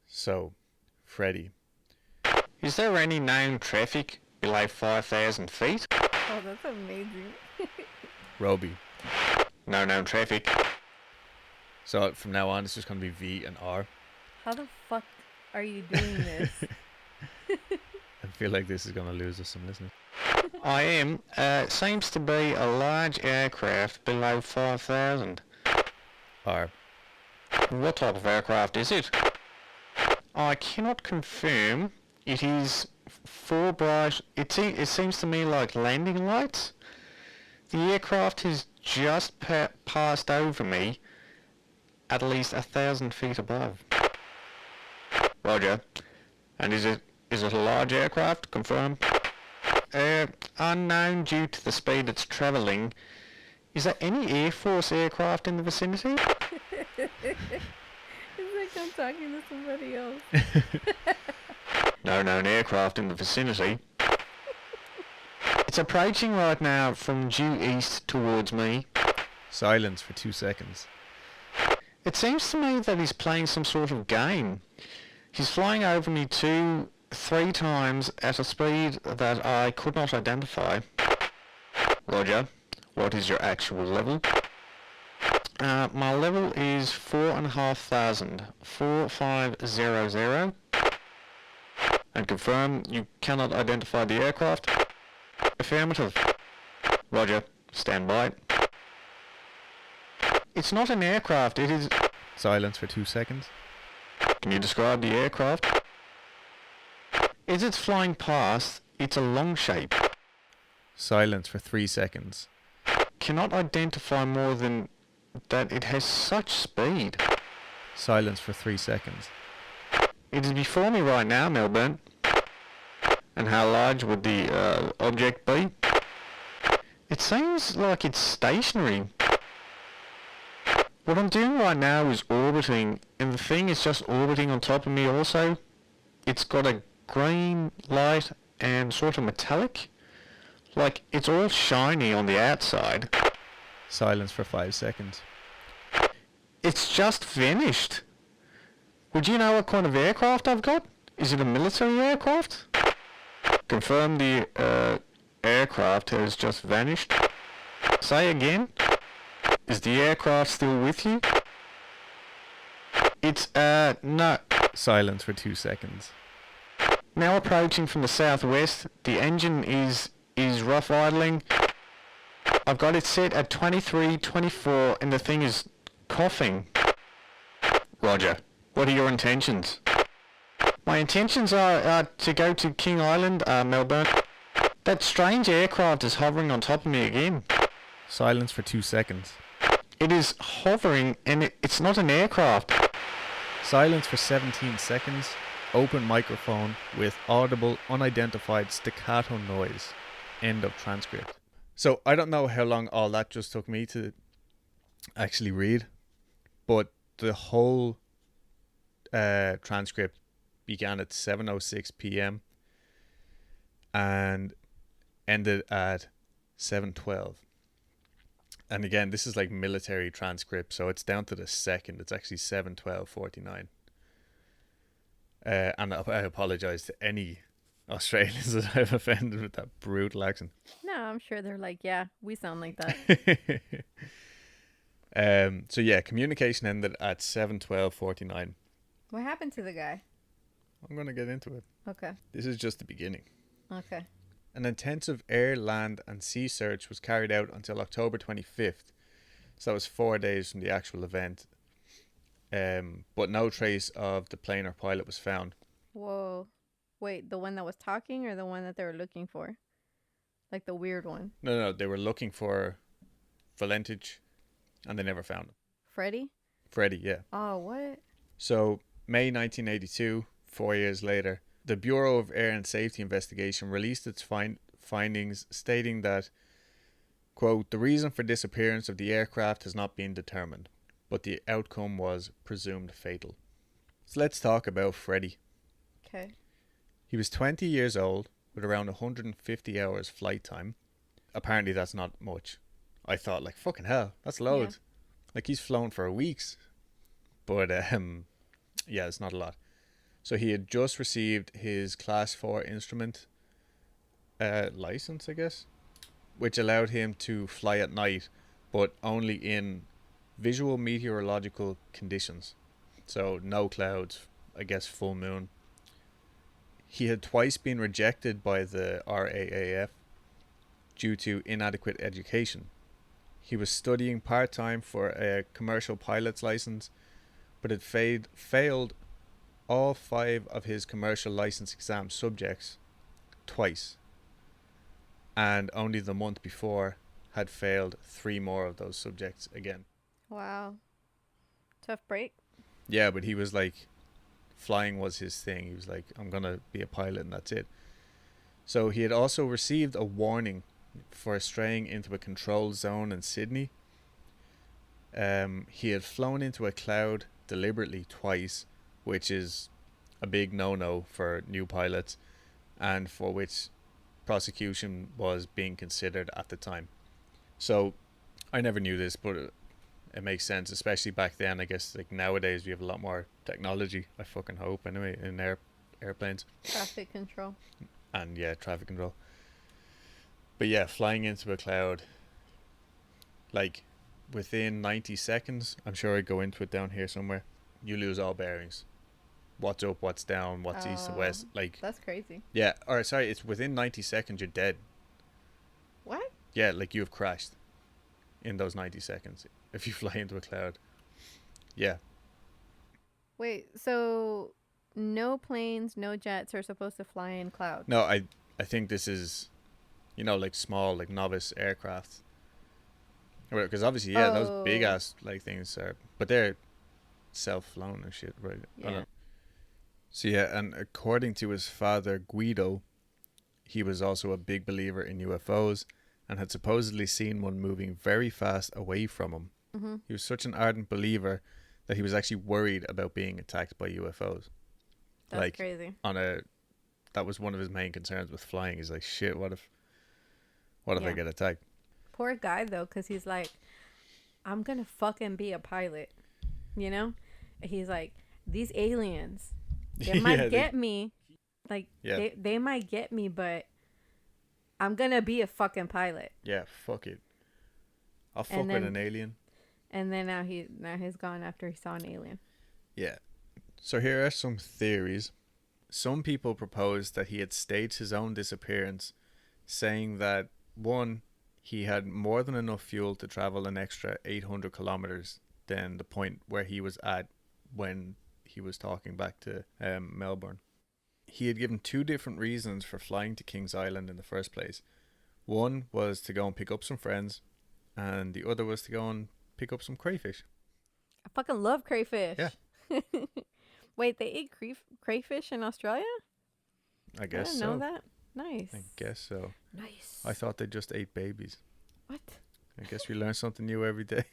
So, Freddie. Is there any known traffic below 5,000 feet? Oh, that's amazing. Roby. No known traffic. So from now on, it's just going to be V and R. How the fuck are you doing this? I feel like this is going to lose us some listeners. I am. Seems to be a large aircraft below 5,000. R. What type of aircraft is it? I cannot confirm. It is four bright. It seems to me like landing lights. The aircraft has just passed over me at least 1,000 feet above. Roger. And is it a large aircraft? Confirm. Unknown due to the speed it's travelling. Is there any Air Force aircraft in the vicinity? It's like I'm talking to somebody else. No known aircraft in the vicinity. It's approaching right now from due east towards me. Silence for 2 seconds. It seems to me that he's playing some sort of game. He's flying over me 2-3 times at a speed that I could not identify. Roger. What is your actual level? My level is 4,500. 4500. And confirm you cannot identify the aircraft? Affirmative. Roger. Stand by. It's not an aircraft, it is... Silence for 2 seconds. Can you describe the aircraft? As it's flying past, it's a long shape. Silence for 3 seconds. Cannot identify more than that it has such speed. Silence for 3 seconds. It is before me right now, Melbourne. And how large would the object be? It seems like it's stationary. What I'm doing right now is orbiting, and the thing is just orbiting on top of me also. It's got a green light and sort of metallic. Like, it's all shiny on the outside. Silence for 5 seconds. It's just vanished. Would you know what kind of aircraft I've got? Is it a military aircraft? Confirm the aircraft has just vanished. Say again. Is the aircraft still with you? It's, no. Silence for 2 seconds. Now approaching from the southwest. The engine is rough idling. I've got it set at 23, 24, and the thing is coughing. Roger. What are your intentions? My intentions are to go to King Island, Melbourne. That strange aircraft is hovering on top of me again. Silence for 2 seconds. It is hovering, and it's not an aircraft. Silence for 17 seconds. Open microphone with audible, unidentified staccato noise. End of transcript. So I don't know how long all that just took me to actually read, but the whole transcript began at 7:06 p.m. and ended at 7:12. And again, this is like military transcript, so it's down to the second. It's actually 7:12:49. And I apologize to any Australians that I've offended with that brutal accent. No, I'm sure they're like, yeah, we sound like that. So yeah, communication ended at 7:12:49. What happened to the guy? I'm gonna get into it. Okay. This is just the beginning. Okay. An intensive air, land, and sea search was carried out until October 25th. So that was 4 days from the actual event. But no trace of the plane or pilot was found. Whoa. Wait, the one that was talking or the one that they were looking for? Like the weird one? No, they were looking for Valentich, and they never found him. Freddie? Freddie, yeah. Oh, what? So, May 1982, 4 years later, the Bureau of Air and Safety Investigation released its findings stating that, quote, the reason for disappearance of the aircraft has not been determined, but the outcome was presumed fatal. So let's talk about Freddie. Okay. He was 20 years old with around 150 hours flight time. Apparently that's not much. I thought, like, fucking hell, that's loads. Yeah. Like, he's flown for weeks. But, yeah, it's not a lot. So he had just received his Class 4 instrument license, I guess, which allowed him to fly at night, but only in visual meteorological conditions. So no clouds, I guess full moon. He had twice been rejected by the RAAF due to inadequate education. He was studying part-time for a commercial pilot's license, but had failed all 5 of his commercial license exam subjects twice, and only the month before had failed 3 more of those subjects again. Wow. Tough break. Yeah, but he was like, flying was his thing. He was like, I'm gonna be a pilot and that's it. So he had also received a warning for straying into a controlled zone in Sydney. He had flown into a cloud deliberately twice, which is a big no-no for new pilots, and for which prosecution was being considered at the time. So I never knew this, but it makes sense, especially back then. I guess like nowadays we have a lot more technology, I fucking hope anyway, in airplanes. Traffic control. And yeah, traffic control. But yeah, flying into a cloud, like within 90 seconds, I'm sure I go into it down here somewhere, you lose all bearings. What's up, what's down, what's east and west. Like, that's crazy. Yeah, or sorry, it's within 90 seconds you're dead. What? Yeah, like you have crashed in those 90 seconds if you fly into a cloud. Yeah. Wait, so no planes, no jets are supposed to fly in clouds? No, I think this is, like small, like novice aircraft. Because obviously, yeah, those big ass like things are, but they're self-flown and shit, right? Yeah. So yeah, and according to his father Guido, he was also a big believer in UFOs and had supposedly seen one moving very fast away from him. Mm-hmm. He was such an ardent believer that he was actually worried about being attacked by UFOs. That's crazy. That was one of his main concerns with flying. He's like, shit, what if I get attacked? Poor guy though, because he's like, I'm gonna fucking be a pilot, He's like, these aliens, they might get me, like they might get me, but I'm gonna be a fucking pilot. Yeah, fuck it. I'll fuck with an alien. And then now he's gone after he saw an alien. Yeah. So here are some theories. Some people proposed that he had staged his own disappearance, saying that, one, he had more than enough fuel to travel an extra 800 kilometers than the point where he was at when he was talking back to Melbourne. He had given two different reasons for flying to Kings Island in the first place. One was to go and pick up some friends, and the other was to go and pick up some crayfish. I fucking love crayfish. Yeah. Wait, they eat crayfish in Australia? I guess I didn't so. know that. Nice. I guess so. Nice. I thought they just ate babies. What? I guess we learn something new every day.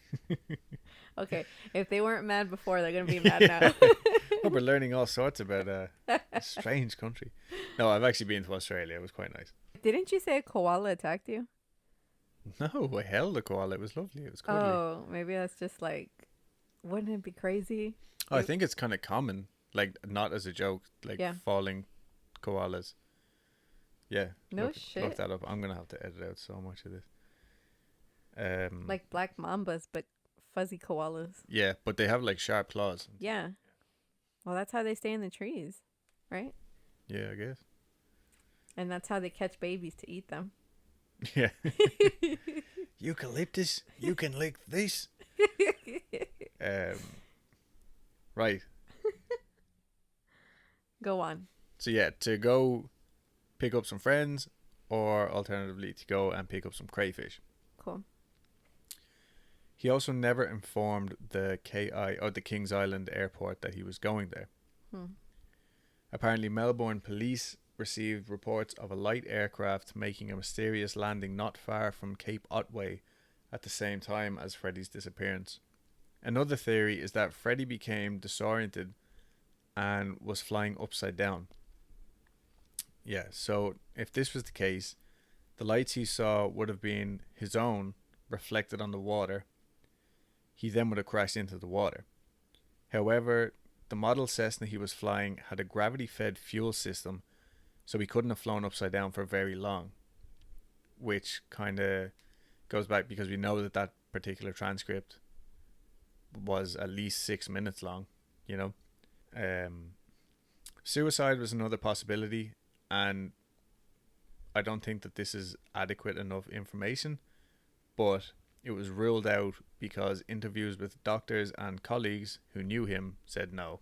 Okay, if they weren't mad before, they're gonna be mad now. Oh, we're learning all sorts about a strange country. No, I've actually been to Australia. It was quite nice. Didn't you say a koala attacked you? No, I held a koala. It was lovely. It was cuddly. Oh, maybe that's just like, wouldn't it be crazy? Oh, I think it's kind of common, like not as a joke, like Yeah. falling koalas. Yeah. No shit. Look that up. I'm gonna have to edit out so much of this. Like black mambas, but fuzzy koalas. Yeah, but they have like sharp claws. Yeah. Well, that's how they stay in the trees, right? Yeah, I guess. And that's how they catch babies to eat them. Yeah. Eucalyptus, you can lick this. Right. Go on. So yeah, to go pick up some friends, or alternatively to go and pick up some crayfish. Cool. He also never informed the KI or the Kings Island airport that he was going there. Apparently, Melbourne police received reports of a light aircraft making a mysterious landing not far from Cape Otway at the same time as Freddie's disappearance. Another theory is that Freddie became disoriented and was flying upside down. Yeah, so if this was the case, the lights he saw would have been his own reflected on the water. He then would have crashed into the water. However, the model Cessna he was flying had a gravity-fed fuel system, so he couldn't have flown upside down for very long, which kind of goes back because we know that that particular transcript was at least 6 minutes long, you know. Suicide was another possibility, and I don't think that this is adequate enough information, but it was ruled out because interviews with doctors and colleagues who knew him said no,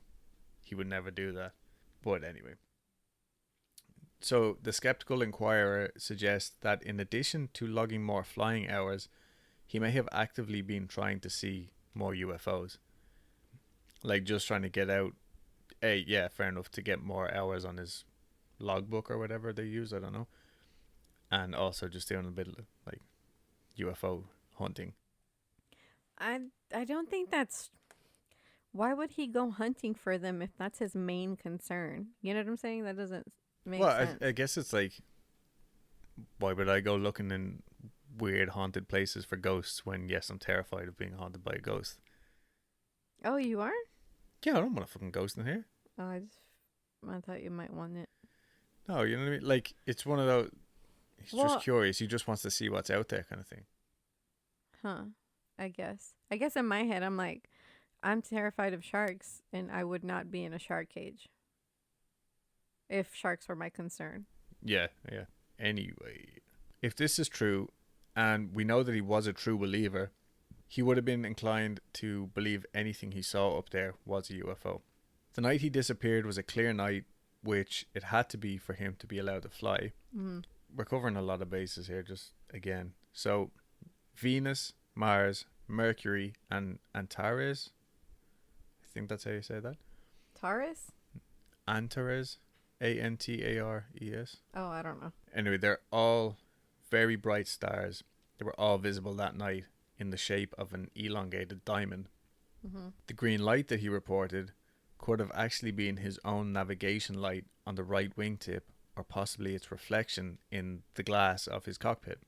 he would never do that. But anyway. So the Skeptical Inquirer suggests that in addition to logging more flying hours, he may have actively been trying to see more UFOs. Like just trying to get out, yeah, fair enough, to get more hours on his logbook or whatever they use, I don't know. And also just doing a bit of like UFO hunting. I don't think that's... Why would he go hunting for them if that's his main concern? You know what I'm saying? That doesn't make sense. I guess it's like, why would I go looking in weird haunted places for ghosts when, yes, I'm terrified of being haunted by a ghost. Oh, you are? Yeah, I don't want a fucking ghost in here. Oh, I thought you might want it. No, you know what I mean? Like, it's one of those, he's Well, just curious. He just wants to see what's out there kind of thing. Huh. I guess in my head, I'm like, I'm terrified of sharks, and I would not be in a shark cage if sharks were my concern. Yeah. Anyway, if this is true, and we know that he was a true believer, he would have been inclined to believe anything he saw up there was a UFO. The night he disappeared was a clear night, which it had to be for him to be allowed to fly. We're covering a lot of bases here, just again. So, Venus, Mars, Mercury, and Antares. I think that's how you say that. Taurus? Antares. Antares. Oh, I don't know. Anyway, they're all very bright stars. They were all visible that night in the shape of an elongated diamond. The green light that he reported could have actually been his own navigation light on the right wingtip, or possibly its reflection in the glass of his cockpit.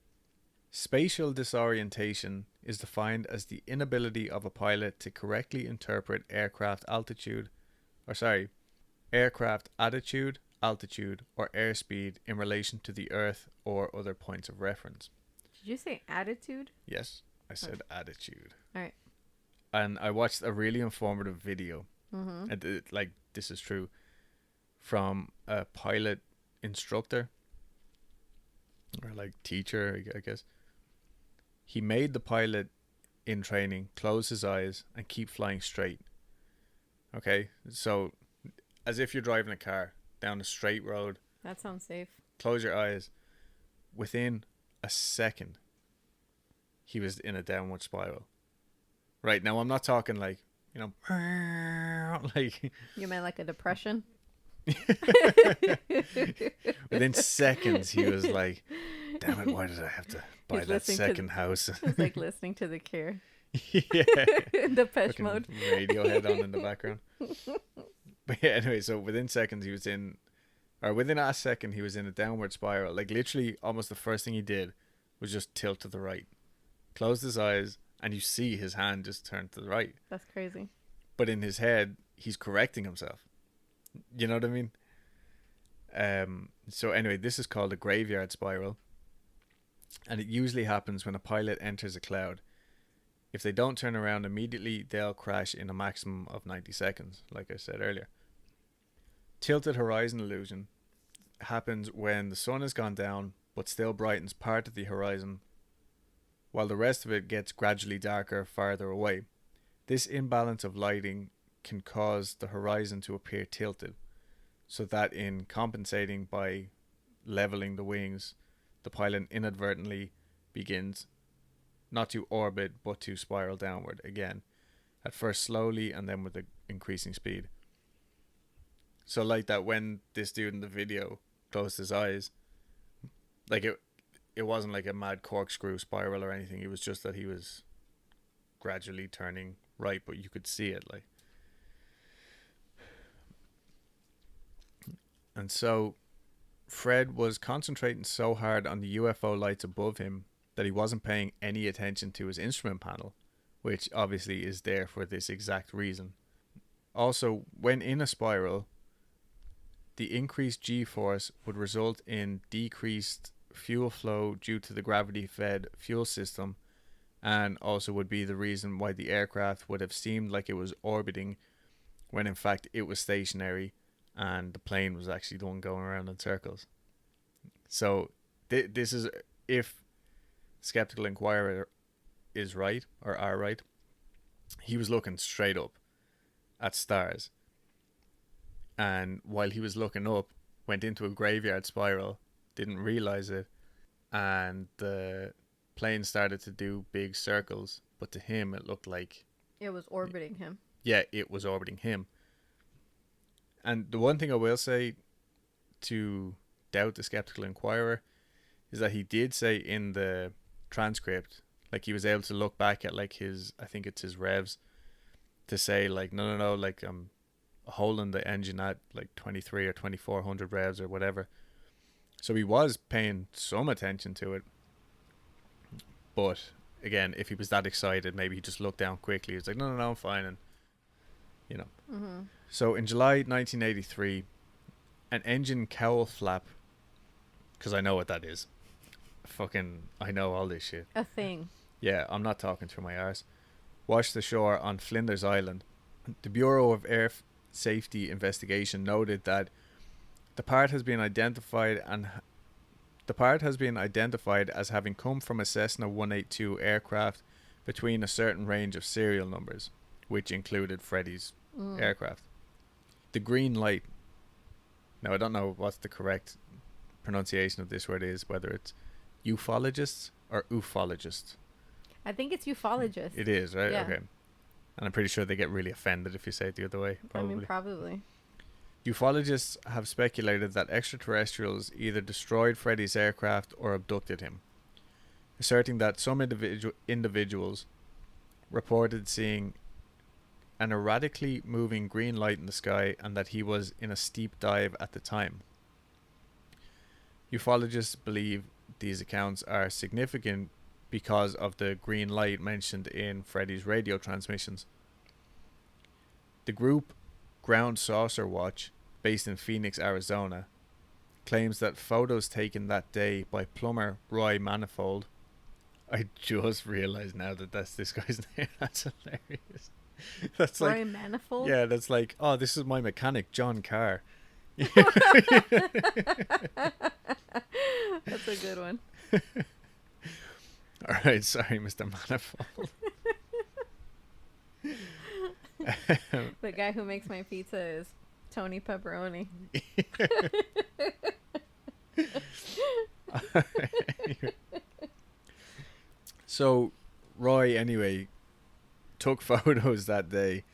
Spatial disorientation is defined as the inability of a pilot to correctly interpret aircraft attitude, altitude, or airspeed in relation to the Earth or other points of reference. Did you say attitude? Yes, I said attitude. All right. And I watched a really informative video. Mm-hmm. And like, this is true from a pilot instructor or like teacher, I guess. He made the pilot in training close his eyes and keep flying straight. Okay, so as if you're driving a car down a straight road. That sounds safe. Close your eyes. Within a second, he was in a downward spiral. Right, now I'm not talking like, you know, like... You meant like a depression? Within seconds, he was like, damn it, why did I have to buy that second house? It's like listening to The Cure. Yeah. Depeche Fucking Mode. Radiohead on in the background. But yeah, anyway, so within seconds he was in, or within a second he was in a downward spiral. Like literally almost the first thing he did was just tilt to the right. Closed his eyes and you see his hand just turn to the right. That's crazy. But in his head, he's correcting himself. You know what I mean? So anyway, this is called a graveyard spiral. And it usually happens when a pilot enters a cloud. If they don't turn around immediately, they'll crash in a maximum of 90 seconds, like I said earlier. Tilted horizon illusion happens when the sun has gone down, but still brightens part of the horizon, while the rest of it gets gradually darker farther away. This imbalance of lighting can cause the horizon to appear tilted, so that in compensating by leveling the wings, the pilot inadvertently begins not to orbit but to spiral downward again, at first slowly and then with an increasing speed. So like that, when this dude in the video closed his eyes, like it wasn't like a mad corkscrew spiral or anything. It was just that he was gradually turning right, but you could see it, like. And so Fred was concentrating so hard on the UFO lights above him that he wasn't paying any attention to his instrument panel, which obviously is there for this exact reason. Also, when in a spiral, the increased G-force would result in decreased fuel flow due to the gravity-fed fuel system, and also would be the reason why the aircraft would have seemed like it was orbiting when in fact it was stationary and the plane was actually the one going around in circles. So this is, if Skeptical Inquirer is right, or are right, he was looking straight up at stars, and while he was looking up, went into a graveyard spiral, didn't realize it, and the plane started to do big circles, but to him it looked like it was orbiting him. Yeah, it was orbiting him. And the one thing I will say to doubt the Skeptical Inquirer is that he did say in the transcript, like he was able to look back at like his, I think it's his revs, to say like, no, like I'm holding the engine at like 23 or 2400 revs or whatever. So he was paying some attention to it. But again, if he was that excited, maybe he just looked down quickly. He was like, no, I'm fine. And, you know. Mm-hmm. So in July 1983, an engine cowl flap, because I know what that is. I know all this shit. A thing. Yeah, I'm not talking through my arse. Washed ashore on Flinders Island. The Bureau of Air Safety Investigation noted that the part has been identified as having come from a Cessna 182 aircraft between a certain range of serial numbers, which included Freddy's aircraft. The green light. Now I don't know what the correct pronunciation of this word is, whether it's ufologists or ufologists. I think it's ufologist. It is, right? Yeah. Okay. And I'm pretty sure they get really offended if you say it the other way. Probably. I mean, probably. Ufologists have speculated that extraterrestrials either destroyed Freddy's aircraft or abducted him, asserting that some individuals reported seeing an erratically moving green light in the sky and that he was in a steep dive at the time. Ufologists believe these accounts are significant because of the green light mentioned in Freddy's radio transmissions. The group Ground Saucer Watch, based in Phoenix, Arizona, claims that photos taken that day by plumber Roy Manifold. I just realized now that that's this guy's name. That's hilarious. That's like, Roy Manifold? yeah, that's like, oh, this is my mechanic, John Carr. That's a good one. All right, sorry, Mr. Manifold. The guy who makes my pizza is Tony Pepperoni. So, Roy, anyway, took photos that day,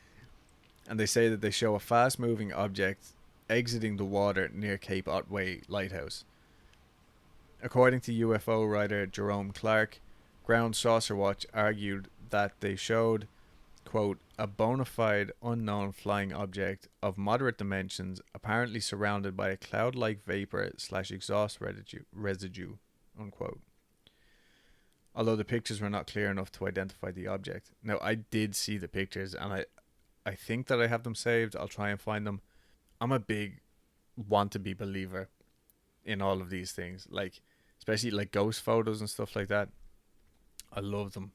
and they say that they show a fast-moving object exiting the water near Cape Otway Lighthouse. According to UFO writer Jerome Clark, Ground Saucer Watch argued that they showed, quote, a bona fide unknown flying object of moderate dimensions apparently surrounded by a cloud-like vapor / exhaust residue, unquote. Although the pictures were not clear enough to identify the object. Now, I did see the pictures, and I think that I have them saved. I'll try and find them. I'm a big want-to-be believer in all of these things. Like, especially like ghost photos and stuff like that. I love them.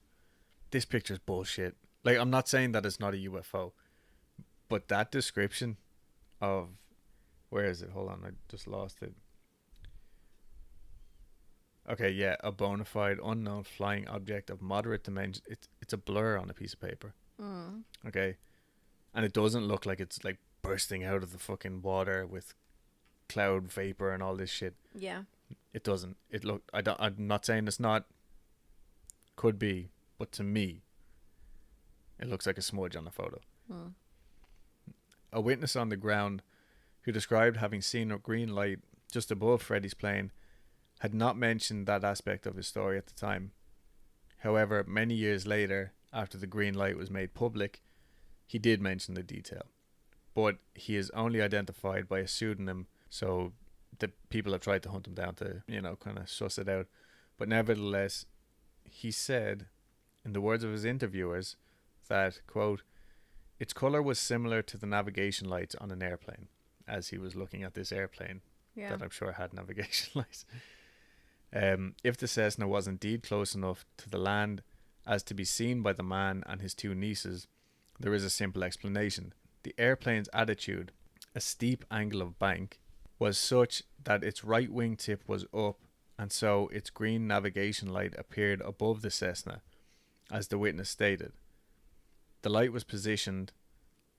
This picture's bullshit. Like, I'm not saying that it's not a UFO, but that description of... Where is it? Hold on, I just lost it. Okay, yeah, a bona fide unknown flying object of moderate dimensions. It's a blur on a piece of paper. Okay, and it doesn't look like it's like bursting out of the fucking water with cloud vapor and all this shit. Yeah. It doesn't. I'm not saying it's not. Could be, but to me, it looks like a smudge on a photo. A witness on the ground who described having seen a green light just above Freddy's plane had not mentioned that aspect of his story at the time. However, many years later, after the green light was made public, he did mention the detail. But he is only identified by a pseudonym, so the people have tried to hunt him down to, kind of suss it out. But nevertheless, he said, in the words of his interviewers, that, quote, its colour was similar to the navigation lights on an airplane, as he was looking at this airplane that I'm sure had navigation lights. If the Cessna was indeed close enough to the land as to be seen by the man and his two nieces, there is a simple explanation. The airplane's attitude, a steep angle of bank, was such that its right wing tip was up, and so its green navigation light appeared above the Cessna, as the witness stated. The light was positioned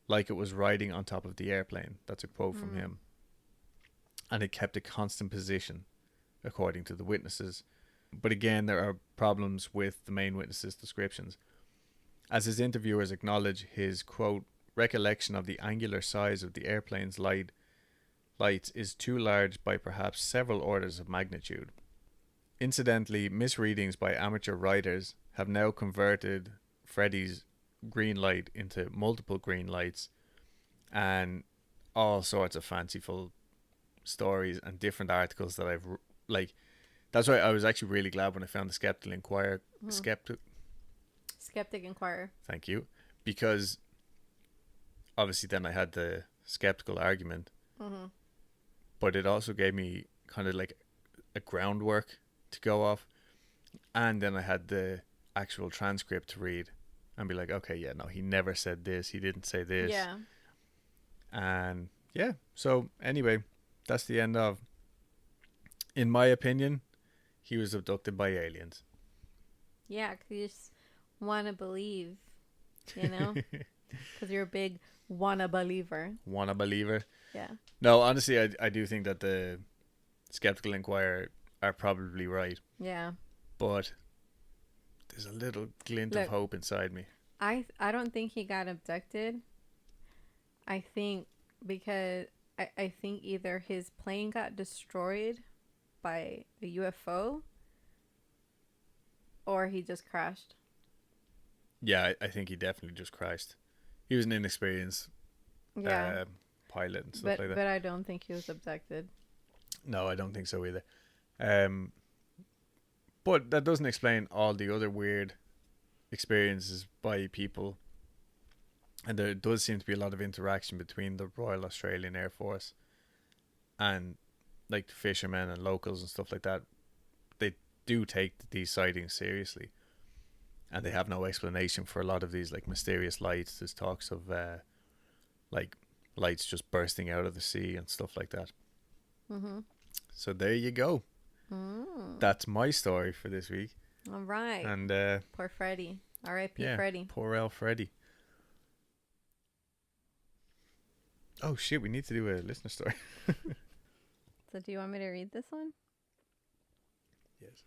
like it was riding on top of the airplane. That's a quote from him. And it kept a constant position, according to the witnesses. But again, there are problems with the main witness's descriptions. As his interviewers acknowledge, his, quote, recollection of the angular size of the airplane's lights is too large by perhaps several orders of magnitude. Incidentally, misreadings by amateur writers have now converted Freddy's green light into multiple green lights and all sorts of fanciful stories and different articles that I've that's why I was actually really glad when I found the Skeptic Inquirer. Skeptic Inquirer. Thank you. Because obviously then I had the skeptical argument, but it also gave me kind of like a groundwork to go off, and then I had the actual transcript to read and be like, okay, yeah, no, he never said this, he didn't say this. Yeah. And yeah, so anyway, that's the end of, in my opinion, he was abducted by aliens. Yeah, because you just want to believe, because you're a big wanna believer. Wanna believer. Yeah. No, honestly, I do think that the Skeptical Inquirer are probably right. Yeah. But there's a little glint of hope inside me. I don't think he got abducted. I think because I think either his plane got destroyed by a UFO or he just crashed. Yeah, I think he definitely just crashed. He was an inexperienced pilot and stuff like that. But I don't think he was abducted. No, I don't think so either. But that doesn't explain all the other weird experiences by people. And there does seem to be a lot of interaction between the Royal Australian Air Force and like fishermen and locals and stuff like that. They do take these sightings seriously. and they have no explanation for a lot of these like mysterious lights. There's talks of like lights just bursting out of the sea and stuff like that. Mm-hmm. So there you go. That's my story for this week. All right. And poor Freddy. R.I.P. yeah, Freddy. poor El Freddy. Oh shit, we need to do a listener story. So do you want me to read this one? Yes.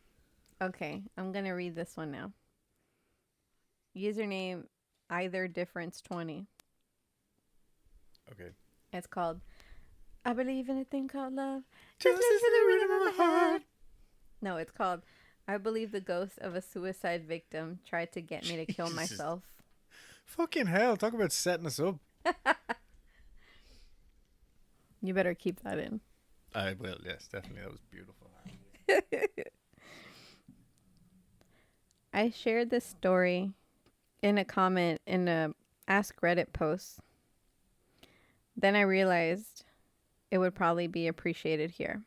Okay, I'm going to read this one now. Username either difference 20. Okay. It's called I Believe in a Thing Called Love. Just listen to the rhythm of my heart. No, it's called I Believe the Ghost of a Suicide Victim Tried to Get Me to Kill Jesus. Myself. Fucking hell, talk about setting us up. You better keep that in. I will, yes, definitely. That was beautiful. I shared this story in a comment in a Ask Reddit post. Then I realized it would probably be appreciated here.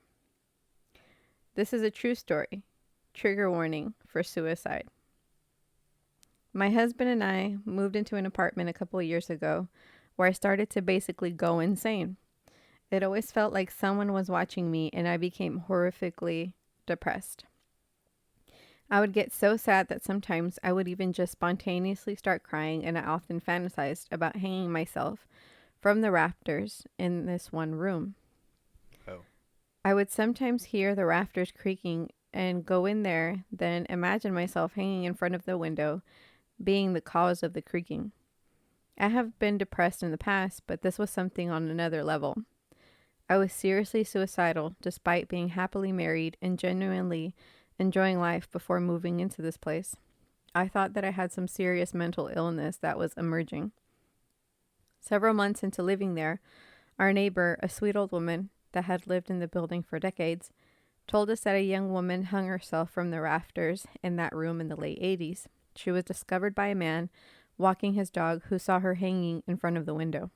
This is a true story. Trigger warning for suicide. My husband and I moved into an apartment a couple of years ago where I started to basically go insane. It always felt like someone was watching me and I became horrifically depressed. I would get so sad that sometimes I would even just spontaneously start crying, and I often fantasized about hanging myself from the rafters in this one room. Oh. I would sometimes hear the rafters creaking and go in there, then imagine myself hanging in front of the window, being the cause of the creaking. I have been depressed in the past, but this was something on another level. I was seriously suicidal despite being happily married and genuinely enjoying life before moving into this place. I thought that I had some serious mental illness that was emerging. Several months into living there, our neighbor, a sweet old woman that had lived in the building for decades, told us that a young woman hung herself from the rafters in that room in the late 80s. She was discovered by a man walking his dog who saw her hanging in front of the window.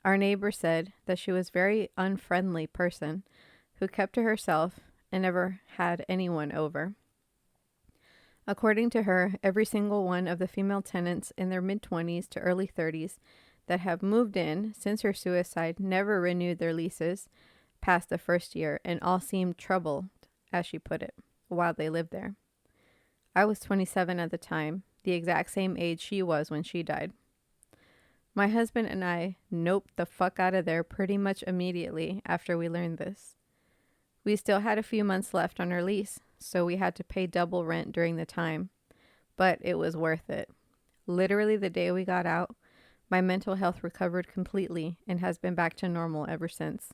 Our neighbor said that she was a very unfriendly person who kept to herself and never had anyone over. According to her, every single one of the female tenants in their mid-20s to early 30s that have moved in since her suicide never renewed their leases past the first year, and all seemed troubled, as she put it, while they lived there. I was 27 at the time, the exact same age she was when she died. My husband and I noped the fuck out of there pretty much immediately after we learned this. We still had a few months left on our lease, so we had to pay double rent during the time, but it was worth it. Literally the day we got out, my mental health recovered completely and has been back to normal ever since.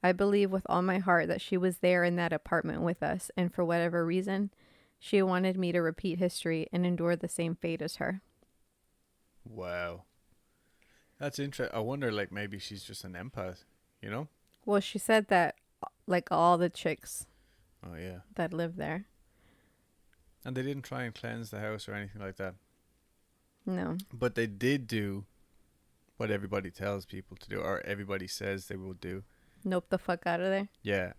I believe with all my heart that she was there in that apartment with us, and for whatever reason, she wanted me to repeat history and endure the same fate as her. Wow. That's interesting. I wonder, like, maybe she's just an empath, you know? Well, she said that, like, all the chicks Oh, yeah. that live there. And they didn't try and cleanse the house or anything like that. No. But they did do what everybody tells people to do, or everybody says they will do. Nope the fuck out of there. Yeah.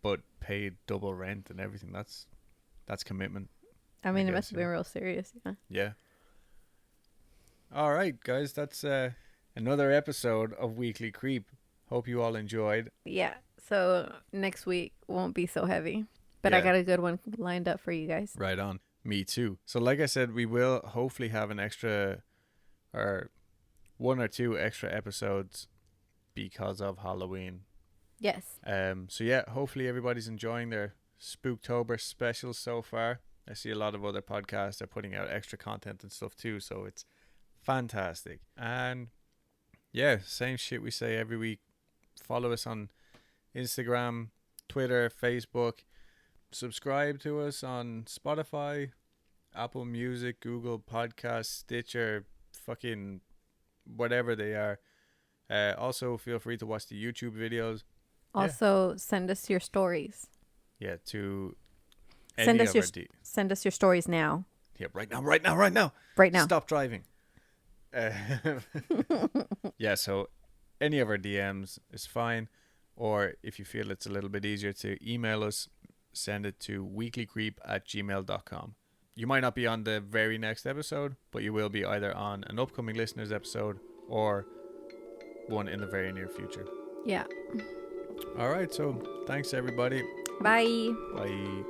But paid double rent and everything. That's commitment. I mean, it guess, must have been real serious, yeah. Yeah. All right, guys. That's another episode of Weekly Creep. Hope you all enjoyed. Yeah, so next week won't be so heavy. But I Yeah. got a good one lined up for you guys. Right on. Me too. So like I said, we will hopefully have an extra or one or two extra episodes because of Halloween. Yes. So yeah, hopefully everybody's enjoying their Spooktober specials so far. I see a lot of other podcasts are putting out extra content and stuff too, so it's fantastic. And yeah, same shit we say every week. Follow us on Instagram, Twitter, Facebook. Subscribe to us on Spotify, Apple Music, Google Podcasts, Stitcher, fucking whatever they are. Also, feel free to watch the YouTube videos. Also, send us your stories. Yeah, to Send any us of your our send us your stories now. yeah, right now. Right now. Stop driving. Yeah, so any of our DMs is fine. Or if you feel it's a little bit easier to email us, send it to weeklycreep@gmail.com. You might not be on the very next episode, but you will be either on an upcoming listeners episode or one in the very near future. Yeah. All right, so thanks everybody. Bye. Bye.